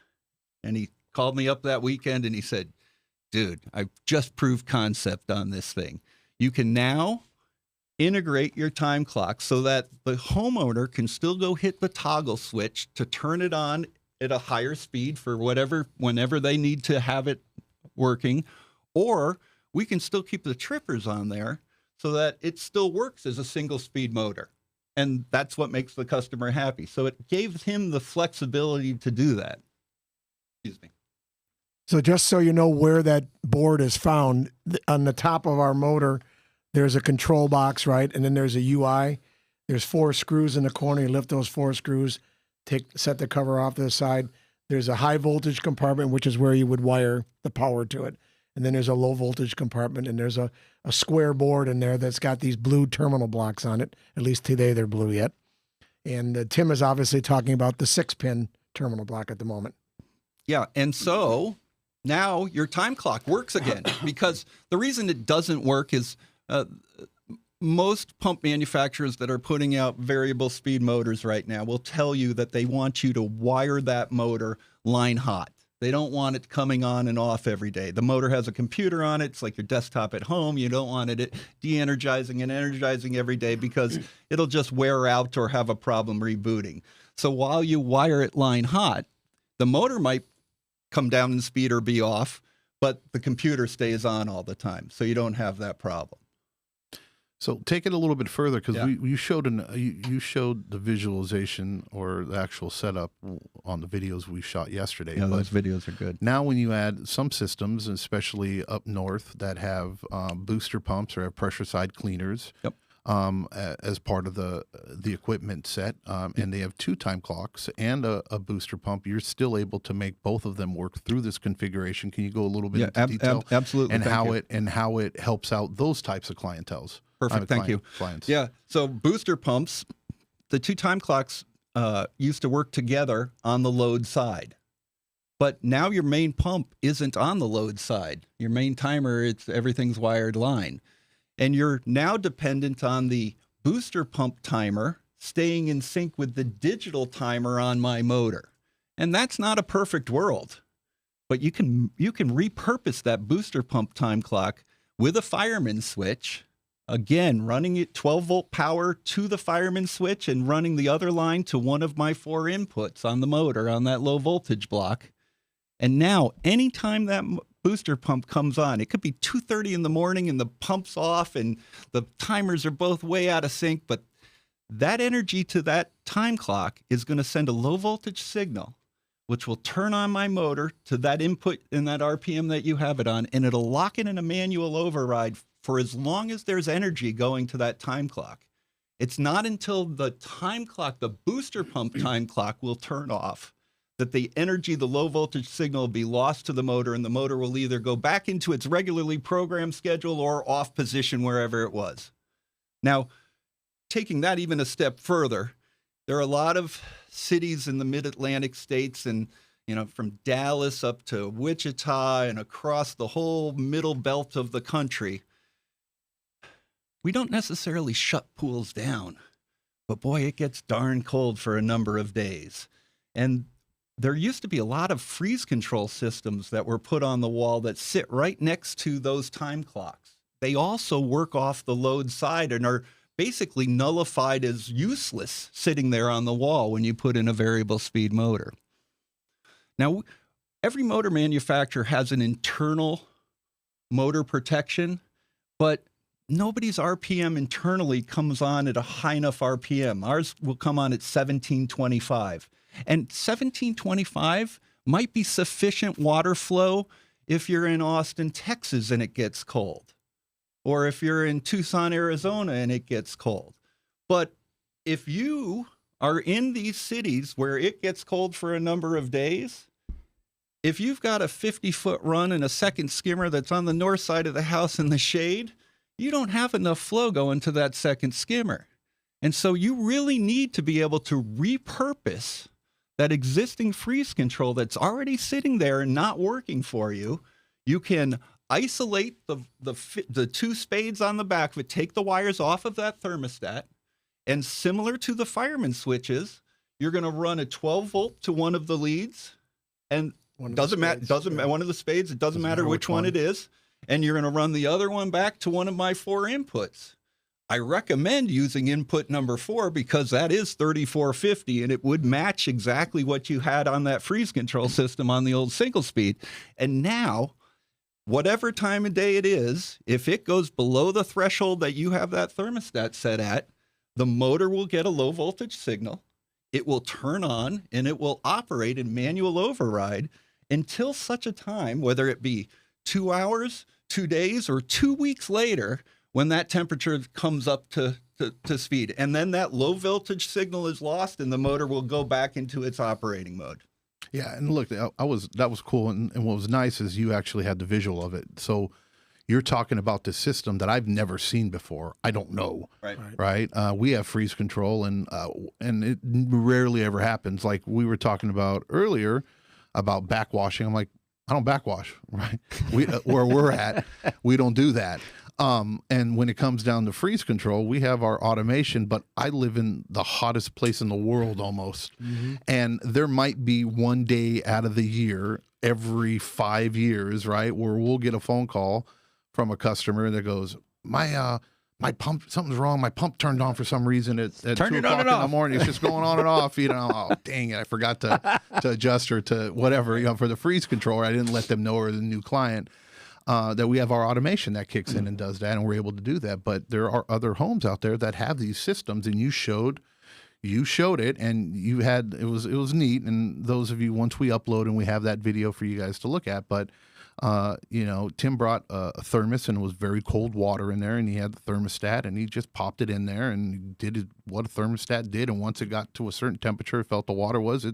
And he called me up that weekend and he said, dude, I've just proved concept on this thing. You can now integrate your time clock so that the homeowner can still go hit the toggle switch to turn it on at a higher speed for whenever they need to have it working, or we can still keep the trippers on there so that it still works as a single speed motor. And that's what makes the customer happy. So it gave him the flexibility to do that. Excuse me. So just so you know where that board is found, on the top of our motor, there's a control box, right? And then there's a UI. There's 4 screws in the corner. You lift those 4 screws, set the cover off to the side. There's a high voltage compartment, which is where you would wire the power to it. And then there's a low voltage compartment, and there's a square board in there that's got these blue terminal blocks on it. At least today they're blue yet. And Tim is obviously talking about the 6-pin terminal block at the moment. Yeah, and so now your time clock works again, because the reason it doesn't work is most pump manufacturers that are putting out variable speed motors right now will tell you that they want you to wire that motor line hot. They don't want it coming on and off every day. The motor has a computer on it. It's like your desktop at home. You don't want it de-energizing and energizing every day because it'll just wear out or have a problem rebooting. So while you wire it line hot, the motor might come down in speed or be off, but the computer stays on all the time. So you don't have that problem. So take it a little bit further, because you showed you showed the visualization or the actual setup on the videos we shot yesterday. Yeah, those videos are good. Now, when you add some systems, especially up north, that have booster pumps or have pressure side cleaners, as part of the equipment set, and they have 2 time clocks and a booster pump, you're still able to make both of them work through this configuration. Can you go a little bit into detail? Absolutely. And how it helps out those types of clienteles? Perfect. Thank you. Clients. Yeah. So booster pumps, the 2 time clocks used to work together on the load side. But now your main pump isn't on the load side. Your main timer, everything's wired line. And you're now dependent on the booster pump timer staying in sync with the digital timer on my motor. And that's not a perfect world. But you can repurpose that booster pump time clock with a fireman switch. Again, running it 12 volt power to the fireman switch and running the other line to one of my 4 inputs on the motor on that low voltage block. And now, anytime that booster pump comes on, it could be 2:30 in the morning and the pump's off and the timers are both way out of sync, but that energy to that time clock is going to send a low voltage signal, which will turn on my motor to that input in that RPM that you have it on, and it'll lock it in a manual override for as long as there's energy going to that time clock. It's not until the time clock, the booster pump time clock, will turn off that the energy, the low voltage signal, will be lost to the motor, and the motor will either go back into its regularly programmed schedule or off position wherever it was. Now, taking that even a step further, there are a lot of cities in the mid-Atlantic states and from Dallas up to Wichita and across the whole middle belt of the country. We don't necessarily shut pools down, but boy, it gets darn cold for a number of days. And there used to be a lot of freeze control systems that were put on the wall that sit right next to those time clocks. They also work off the load side and are basically nullified as useless sitting there on the wall when you put in a variable speed motor. Now, every motor manufacturer has an internal motor protection, but nobody's RPM internally comes on at a high enough RPM. Ours will come on at 1725. And 1725 might be sufficient water flow if you're in Austin, Texas, and it gets cold. Or if you're in Tucson, Arizona, and it gets cold. But if you are in these cities where it gets cold for a number of days, if you've got a 50-foot run and a second skimmer that's on the north side of the house in the shade, you don't have enough flow going to that second skimmer. And so you really need to be able to repurpose that existing freeze control that's already sitting there and not working for you. You can isolate the two spades on the back of it, take the wires off of that thermostat, and similar to the fireman switches, you're going to run a 12 volt to one of the leads, and one of the spades, it doesn't matter which one it is, and you're going to run the other one back to one of my 4 inputs. I recommend using input number 4 because that is 3450, and it would match exactly what you had on that freeze control system on the old single speed. And now, whatever time of day it is, if it goes below the threshold that you have that thermostat set at, the motor will get a low voltage signal. It will turn on and it will operate in manual override until such a time, whether it be 2 hours, 2 days, or 2 weeks later, when that temperature comes up to speed. And then that low voltage signal is lost and the motor will go back into its operating mode. Yeah, and look, that was cool, and what was nice is you actually had the visual of it. So you're talking about the system that I've never seen before. I don't know, right? We have freeze control, and it rarely ever happens. Like we were talking about earlier about backwashing. I'm like, I don't backwash, right? Where we're at, we don't do that. And when it comes down to freeze control, we have our automation, but I live in the hottest place in the world almost. Mm-hmm. And there might be one day out of the year, every 5 years, right, where we'll get a phone call from a customer that goes, my pump, something's wrong. My pump turned on for some reason at 2 o'clock in the morning. It's just going on and off, oh, dang it. I forgot to adjust or to whatever, for the freeze controller. I didn't let them know, or the new client. That we have our automation that kicks in and does that, and we're able to do that. But there are other homes out there that have these systems, and you showed it, and you had it was neat. And those of you, once we upload and we have that video for you guys to look at, but Tim brought a thermos, and it was very cold water in there, and he had the thermostat, and he just popped it in there and did what a thermostat did. And once it got to a certain temperature, felt the water was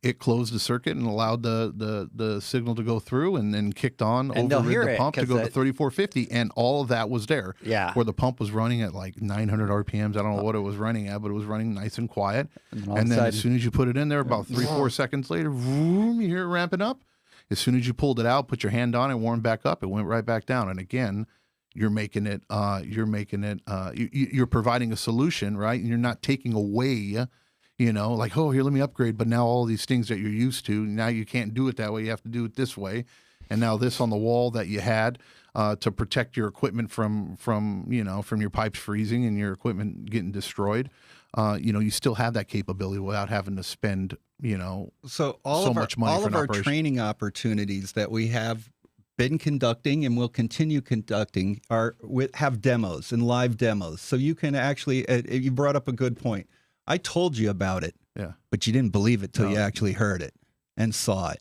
it closed the circuit and allowed the signal to go through, and then kicked on and overrid the pump to go to 3450, and all of that was there. Yeah, where the pump was running at like 900 RPMs. I don't know what it was running at, but it was running nice and quiet. And then as soon as you put it in there, about 3-4 seconds later, vroom, you hear it ramping up. As soon as you pulled it out, put your hand on it, warmed back up, it went right back down. And again, you're providing a solution, right? And you're not taking away. Like, oh, here, let me upgrade. But now all these things that you're used to, now you can't do it that way. You have to do it this way. And now this on the wall that you had to protect your equipment from your pipes freezing and your equipment getting destroyed. You still have that capability without having to spend, so much money. All of our training opportunities that we have been conducting and will continue conducting have demos and live demos. So you can actually, you brought up a good point. I told you about it, but you didn't believe it till you actually heard it and saw it.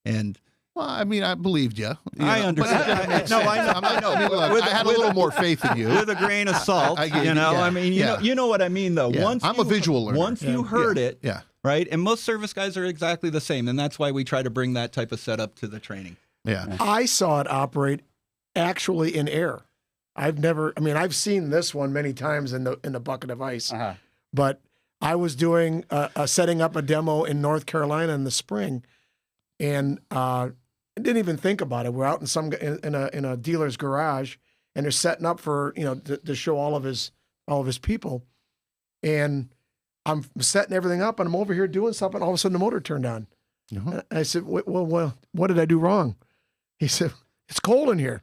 And well, I mean, I believed you. I understand. No, I know. I had a little more faith in you. With a grain of salt, you know what I mean, though. Yeah. I'm a visual learner. Once you heard it, right? And most service guys are exactly the same, and that's why we try to bring that type of setup to the training. Yeah. I saw it operate actually in air. I've seen this one many times in the bucket of ice, but I was doing setting up a demo in North Carolina in the spring, and I didn't even think about it. We're out in a dealer's garage, and they're setting up for to show all of his people, and I'm setting everything up, and I'm over here doing something. All of a sudden, the motor turned on. Uh-huh. I said, well, what did I do wrong? He said, it's cold in here.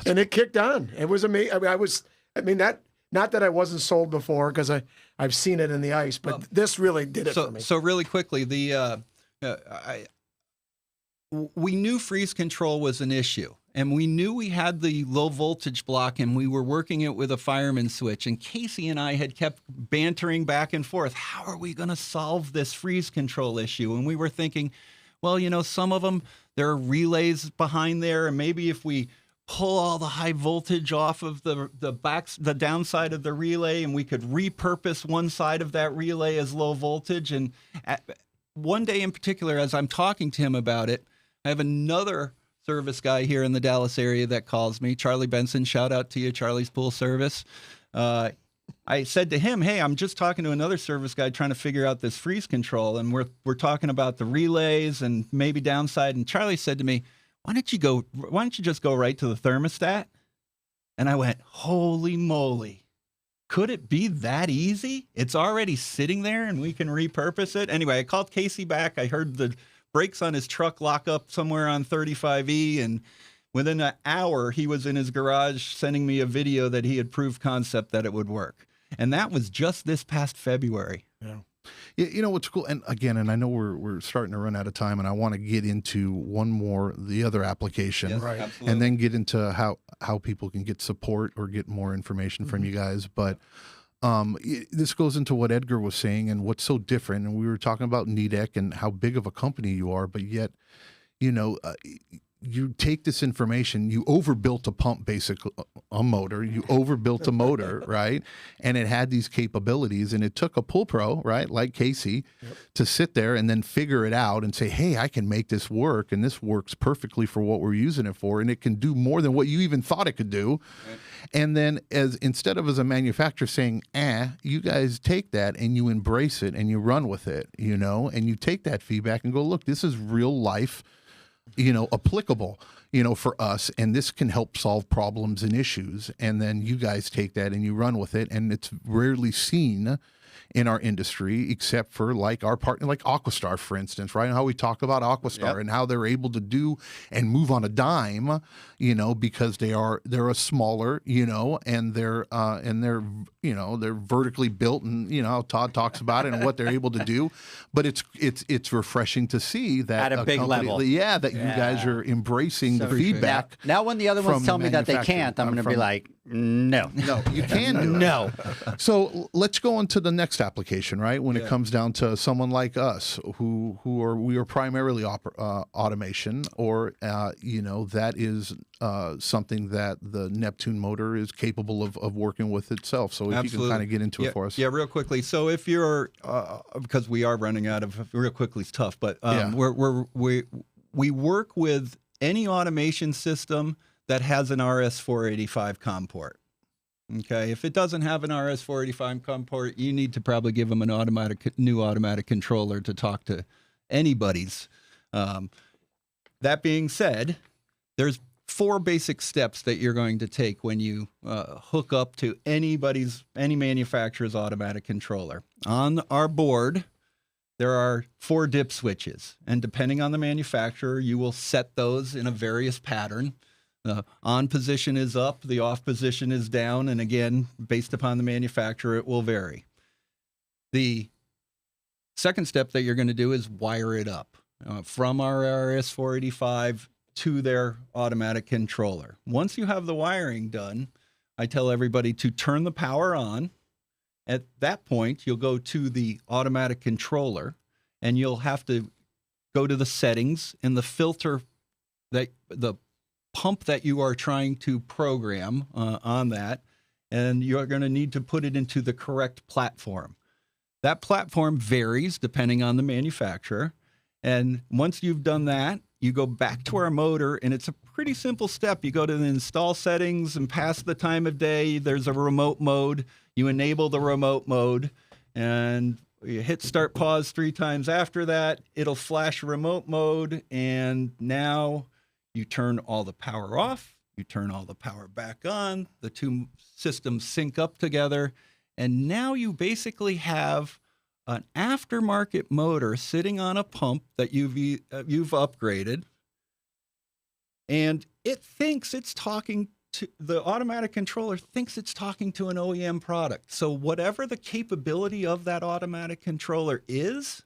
And it kicked on. It was amazing. Not that I wasn't sold before, because I've seen it in the ice, but this really did it for me. So really quickly, we knew freeze control was an issue, and we knew we had the low voltage block, and we were working it with a fireman switch. And Casey and I had kept bantering back and forth. How are we going to solve this freeze control issue? And we were thinking, well, some of them, there are relays behind there, and maybe if we pull all the high voltage off of the downside of the relay, and we could repurpose one side of that relay as low voltage. And one day in particular, as I'm talking to him about it, I have another service guy here in the Dallas area that calls me, Charlie Benson. Shout out to you, Charlie's Pool Service. I said to him, hey, I'm just talking to another service guy trying to figure out this freeze control, and we're talking about the relays and maybe downside. And Charlie said to me, why don't you just go right to the thermostat? And I went, holy moly. Could it be that easy? It's already sitting there and we can repurpose it. Anyway, I called Casey back. I heard the brakes on his truck lock up somewhere on 35E, and within an hour, he was in his garage sending me a video that he had proved concept that it would work. And that was just this past February. Yeah. You know what's cool, and again, and I know we're starting to run out of time, and I want to get into the other application, Yes, Right. absolutely. and then get into how people can get support or get more information from you guys. But this goes into what Edgar was saying and what's so different. And we were talking about Nidec and how big of a company you are, but yet, you take this information, you overbuilt a pump, basically a motor, you overbuilt a motor, right? And it had these capabilities, and it took a pool pro, right, like Casey, to sit there and then figure it out and say, hey, I can make this work, and this works perfectly for what we're using it for, and it can do more than what you even thought it could do. Right. And then instead of as a manufacturer saying, you guys take that and you embrace it and you run with it, and you take that feedback and go, look, this is real life, applicable, for us, and this can help solve problems and issues. And then you guys take that and you run with it, and it's rarely seen in our industry, except for like our partner, like Aquastar, for instance, right? And how we talk about Aquastar and how they're able to do and move on a dime, because they're a smaller, and they're vertically built, and how Todd talks about it and what they're able to do. But it's refreshing to see that at a big company, level, you guys are embracing the feedback. Now, when the other ones tell me that they manufacturer. can't, I'm going to be like, no, you can do it. No. So let's go on to the next application, right? When it comes down to someone like us, we are primarily automation, or that is something that the Neptune motor is capable of working with itself. So if you can kind of get into it for us. Yeah, real quickly. So if you're, because we are running out of, real quickly is tough, but we work with any automation system that has an RS-485 COM port. Okay, if it doesn't have an RS-485 COM port, you need to probably give them an new automatic controller to talk to anybody's. That being said, there's 4 basic steps that you're going to take when you hook up to any manufacturer's automatic controller. On our board, there are 4 dip switches, and depending on the manufacturer, you will set those in a various pattern. The on position is up, the off position is down, and again, based upon the manufacturer, it will vary. The second step that you're going to do is wire it up from our RS-485 to their automatic controller. Once you have the wiring done, I tell everybody to turn the power on. At that point, you'll go to the automatic controller, and you'll have to go to the settings and the filter, the pump that you are trying to program on that, and you're going to need to put it into the correct platform. That platform varies depending on the manufacturer, and once you've done that, you go back to our motor, and it's a pretty simple step. You go to the install settings, and past the time of day, there's a remote mode. You enable the remote mode, and you hit start pause 3 times after that. It'll flash remote mode, and now you turn all the power off, you turn all the power back on, the 2 systems sync up together, and now you basically have an aftermarket motor sitting on a pump that you've upgraded, and it thinks it's talking to the automatic controller thinks it's talking to an OEM product. So whatever the capability of that automatic controller is,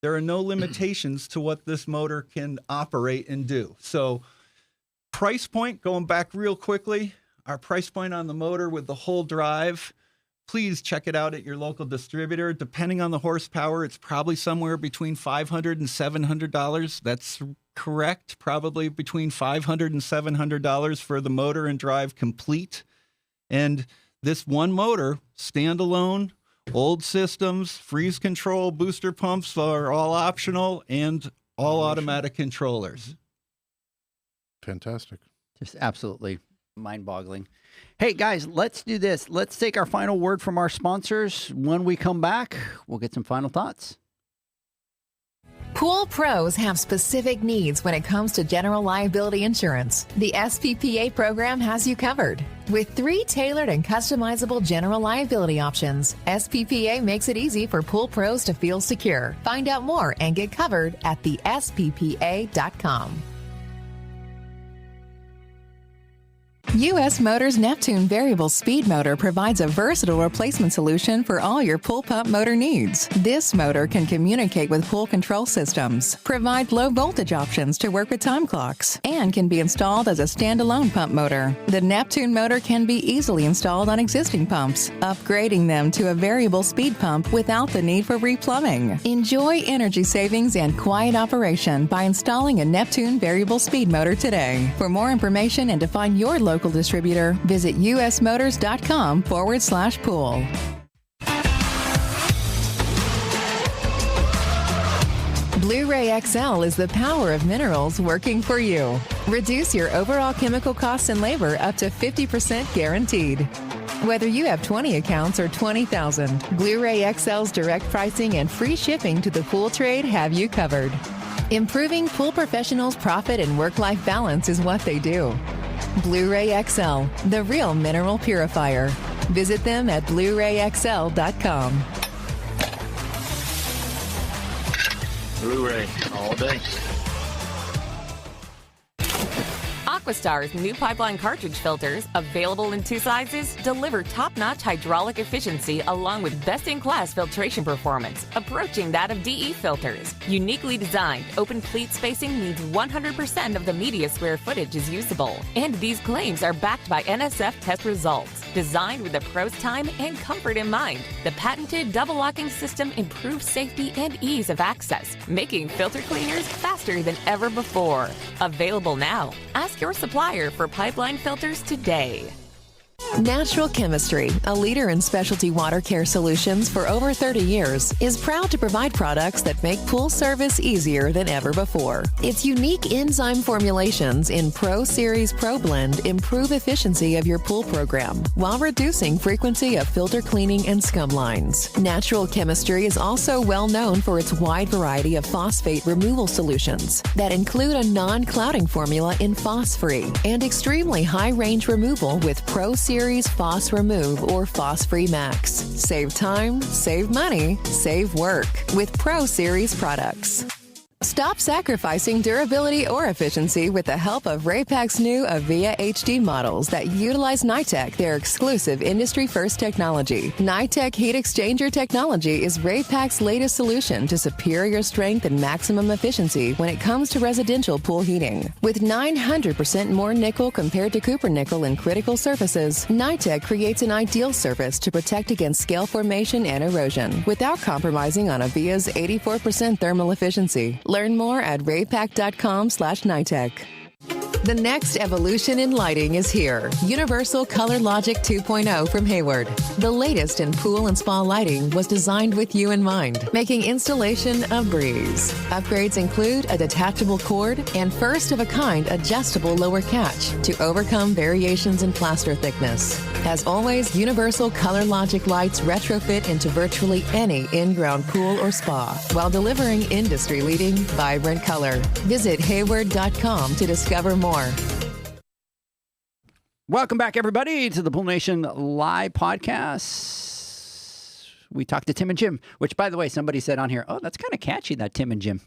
there are no limitations to what this motor can operate and do. So price point, going back real quickly, our price point on the motor with the whole drive, please check it out at your local distributor. Depending on the horsepower, it's probably somewhere between $500 and $700. That's correct. Probably between $500 and $700 for the motor and drive complete. And this one motor, standalone, old systems, freeze control, booster pumps are all optional, and all automatic controllers. Fantastic. Just absolutely mind-boggling. Hey, guys, let's do this. Let's take our final word from our sponsors. When we come back, we'll get some final thoughts. Pool pros have specific needs when it comes to general liability insurance. The SPPA program has you covered. With 3 tailored and customizable general liability options, SPPA makes it easy for pool pros to feel secure. Find out more and get covered at thesppa.com. US Motors Neptune Variable Speed Motor provides a versatile replacement solution for all your pool pump motor needs. This motor can communicate with pool control systems, provide low voltage options to work with time clocks, and can be installed as a standalone pump motor. The Neptune motor can be easily installed on existing pumps, upgrading them to a variable speed pump without the need for replumbing. Enjoy energy savings and quiet operation by installing a Neptune Variable Speed Motor today. For more information and to find your local distributor, visit usmotors.com/pool. Blu-ray XL is the power of minerals working for you. Reduce your overall chemical costs and labor up to 50% guaranteed. Whether you have 20 accounts or 20,000, Blu-ray XL's direct pricing and free shipping to the pool trade have you covered. Improving pool professionals' profit and work-life balance is what they do. Blu-ray XL, the real mineral purifier. Visit them at BluRayXL.com. Blu-ray all day. Aquastar's new pipeline cartridge filters, available in 2 sizes, deliver top-notch hydraulic efficiency along with best-in-class filtration performance, approaching that of DE filters. Uniquely designed, open pleat spacing means 100% of the media square footage is usable. And these claims are backed by NSF test results. Designed with the pro's time and comfort in mind, the patented double locking system improves safety and ease of access, making filter cleaners faster than ever before. Available now. Ask your supplier for pipeline filters today. Natural Chemistry, a leader in specialty water care solutions for over 30 years, is proud to provide products that make pool service easier than ever before. Its unique enzyme formulations in Pro Series Pro Blend improve efficiency of your pool program while reducing frequency of filter cleaning and scum lines. Natural Chemistry is also well known for its wide variety of phosphate removal solutions that include a non-clouding formula in Phos-Free and extremely high-range removal with Pro Series Phos Remove or Phos-Free Max. Save time, save money, save work with Pro Series products. Stop sacrificing durability or efficiency with the help of Raypak's new Avia HD models that utilize Nidec, their exclusive industry-first technology. Nidec heat exchanger technology is Raypak's latest solution to superior strength and maximum efficiency when it comes to residential pool heating. With 900% more nickel compared to copper nickel in critical surfaces, Nidec creates an ideal surface to protect against scale formation and erosion without compromising on Avia's 84% thermal efficiency. Learn more at raypak.com/Nitec. The next evolution in lighting is here. Universal Color Logic 2.0 from Hayward. The latest in pool and spa lighting was designed with you in mind, making installation a breeze. Upgrades include a detachable cord and first-of-a-kind adjustable lower catch to overcome variations in plaster thickness. As always, Universal Color Logic lights retrofit into virtually any in-ground pool or spa while delivering industry-leading, vibrant color. Visit Hayward.com to discover more. Welcome back, everybody, to the Pool Nation Live podcast. We talked to Tim and Jim, which, by the way, somebody said on here, oh, that's kind of catchy, that Tim and Jim.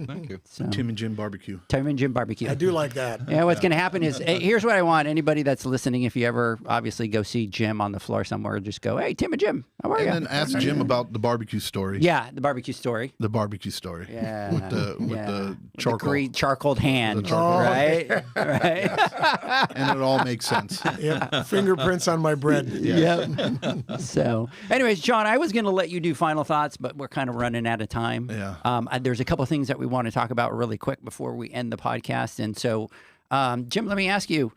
Thank you. So, Tim and Jim barbecue. Tim and Jim barbecue. I do like that. Yeah, what's going to happen is, here's what I want. Anybody that's listening, if you ever obviously go see Jim on the floor somewhere, just go, hey, Tim and Jim, how are you? And then ask Jim about the barbecue story. Yeah, the barbecue story. The barbecue story. Yeah. With the charcoal. The charcoaled hand, The charcoal. right? Right. And it all makes sense. Yep. Fingerprints on my bread. Yep. So, anyways, John, I was going to let you do final thoughts, but we're kind of running out of time. Yeah. There's a couple of things that we want to talk about really quick before we end the podcast. And so, Jim, let me ask you,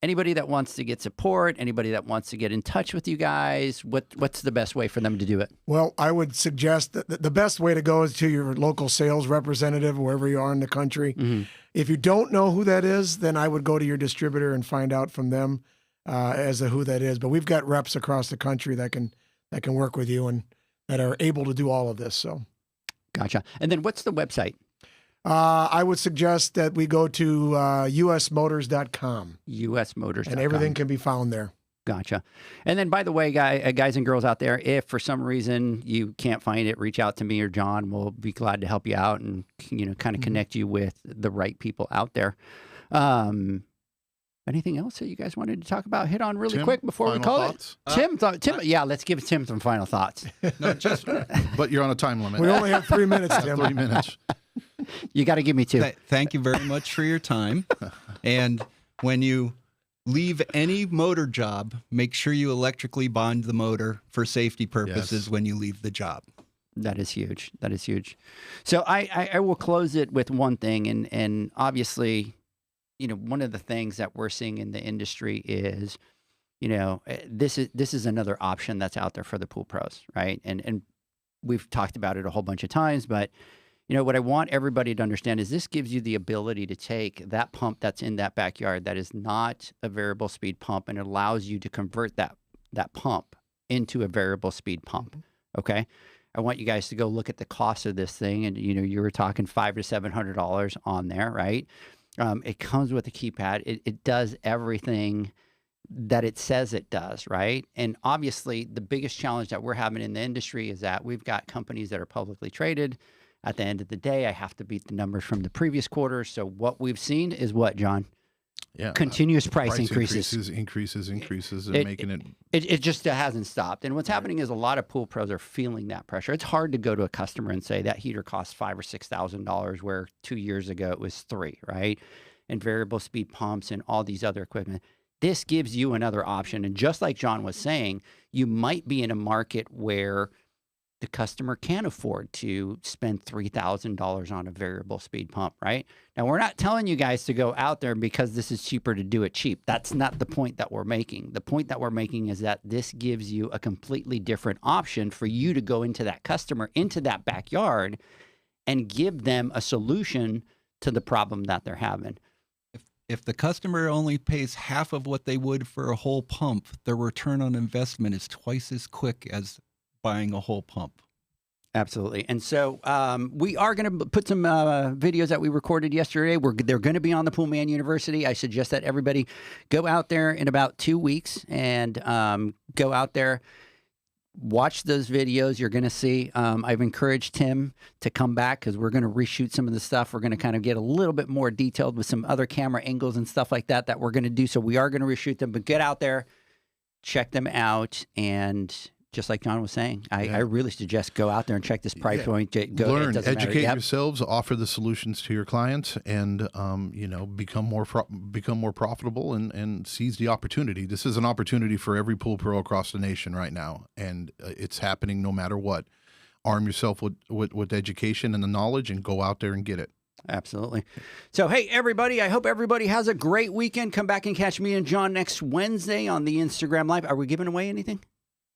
anybody that wants to get support, anybody that wants to get in touch with you guys, what's the best way for them to do it? Well, I would suggest that the best way to go is to your local sales representative, wherever you are in the country. Mm-hmm. If you don't know who that is, then I would go to your distributor and find out from them as to who that is. But we've got reps across the country that can work with you and that are able to do all of this. So, gotcha. And then what's the website? I would suggest that we go to usmotors.com. usmotors.com. And everything can be found there. Gotcha. And then, by the way, guys and girls out there, if for some reason you can't find it, reach out to me or John. We'll be glad to help you out and, kind of connect you with the right people out there. Anything else that you guys wanted to talk about? Hit on really Tim, quick before we call thoughts? it. Tim, yeah, let's give Tim some final thoughts. No, just But you're on a time limit. We only have 3 minutes, Tim. 3 minutes. You got to give me two. thank you very much for your time. And when you leave any motor job, make sure you electrically bond the motor for safety purposes Yes. when you leave the job. That is huge. That is huge. So I will close it with one thing, and obviously, one of the things that we're seeing in the industry is, this is another option that's out there for the pool pros, right? And we've talked about it a whole bunch of times, but what I want everybody to understand is this gives you the ability to take that pump that's in that backyard that is not a variable speed pump, and it allows you to convert that pump into a variable speed pump. Okay. I want you guys to go look at the cost of this thing. And, you were talking $500 to $700 on there, right? It comes with a keypad. It does everything that it says it does, right? And obviously, the biggest challenge that we're having in the industry is that we've got companies that are publicly traded. At the end of the day, I have to beat the numbers from the previous quarter. So what we've seen is what, John? Yeah. Continuous price increases. Increases, and making it. It just hasn't stopped. And what's happening is a lot of pool pros are feeling that pressure. It's hard to go to a customer and say that heater costs $5,000 or $6,000, where 2 years ago it was $3,000, right? And variable speed pumps and all these other equipment. This gives you another option. And just like John was saying, you might be in a market where the customer can afford to spend $3,000 on a variable speed pump, right? Now, we're not telling you guys to go out there because this is cheaper to do it cheap. That's not the point that we're making. The point that we're making is that this gives you a completely different option for you to go into that customer, into that backyard, and give them a solution to the problem that they're having. If the customer only pays half of what they would for a whole pump, their return on investment is twice as quick as buying a whole pump. Absolutely. And so we are going to put some videos that we recorded yesterday. They're going to be on the Pool Man University. I suggest that everybody go out there in about 2 weeks and go out there, watch those videos. You're going to see. I've encouraged Tim to come back because we're going to reshoot some of the stuff. We're going to kind of get a little bit more detailed with some other camera angles and stuff like that we're going to do. So we are going to reshoot them, but get out there, check them out, and just like John was saying, I really suggest go out there and check this price point. Learn, educate yourselves, offer the solutions to your clients, and become more profitable and seize the opportunity. This is an opportunity for every pool pro across the nation right now, and it's happening no matter what. Arm yourself with education and the knowledge, and go out there and get it. Absolutely. So, hey, everybody, I hope everybody has a great weekend. Come back and catch me and John next Wednesday on the Instagram Live. Are we giving away anything?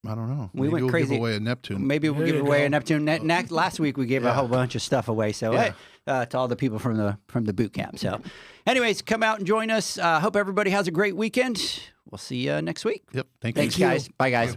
I don't know. We went crazy. Give away a Neptune. Maybe we'll give away a Neptune. Last week we gave a whole bunch of stuff away. So hey, to all the people from the boot camp. So, anyways, come out and join us. Hope everybody has a great weekend. We'll see you next week. Yep. Thanks, guys. Bye, guys.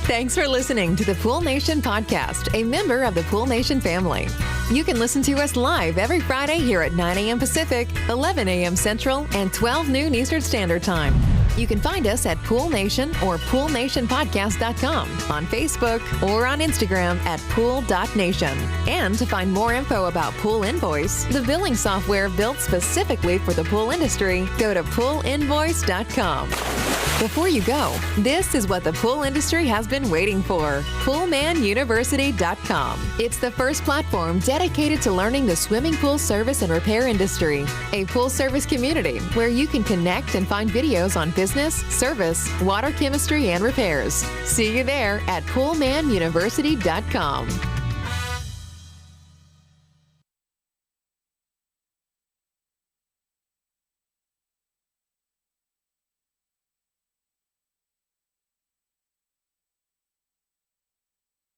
Thanks for listening to the Pool Nation podcast, a member of the Pool Nation family. You can listen to us live every Friday here at 9 a.m. Pacific, 11 a.m. Central, and 12 noon Eastern Standard Time. You can find us at Pool Nation or poolnationpodcast.com, on Facebook, or on Instagram at pool.nation. And to find more info about Pool Invoice, the billing software built specifically for the pool industry, go to poolinvoice.com. Before you go, this is what the pool industry has been waiting for. PoolmanUniversity.com. It's the first platform dedicated to learning the swimming pool service and repair industry. A pool service community where you can connect and find videos on business, service, water chemistry, and repairs. See you there at PoolmanUniversity.com.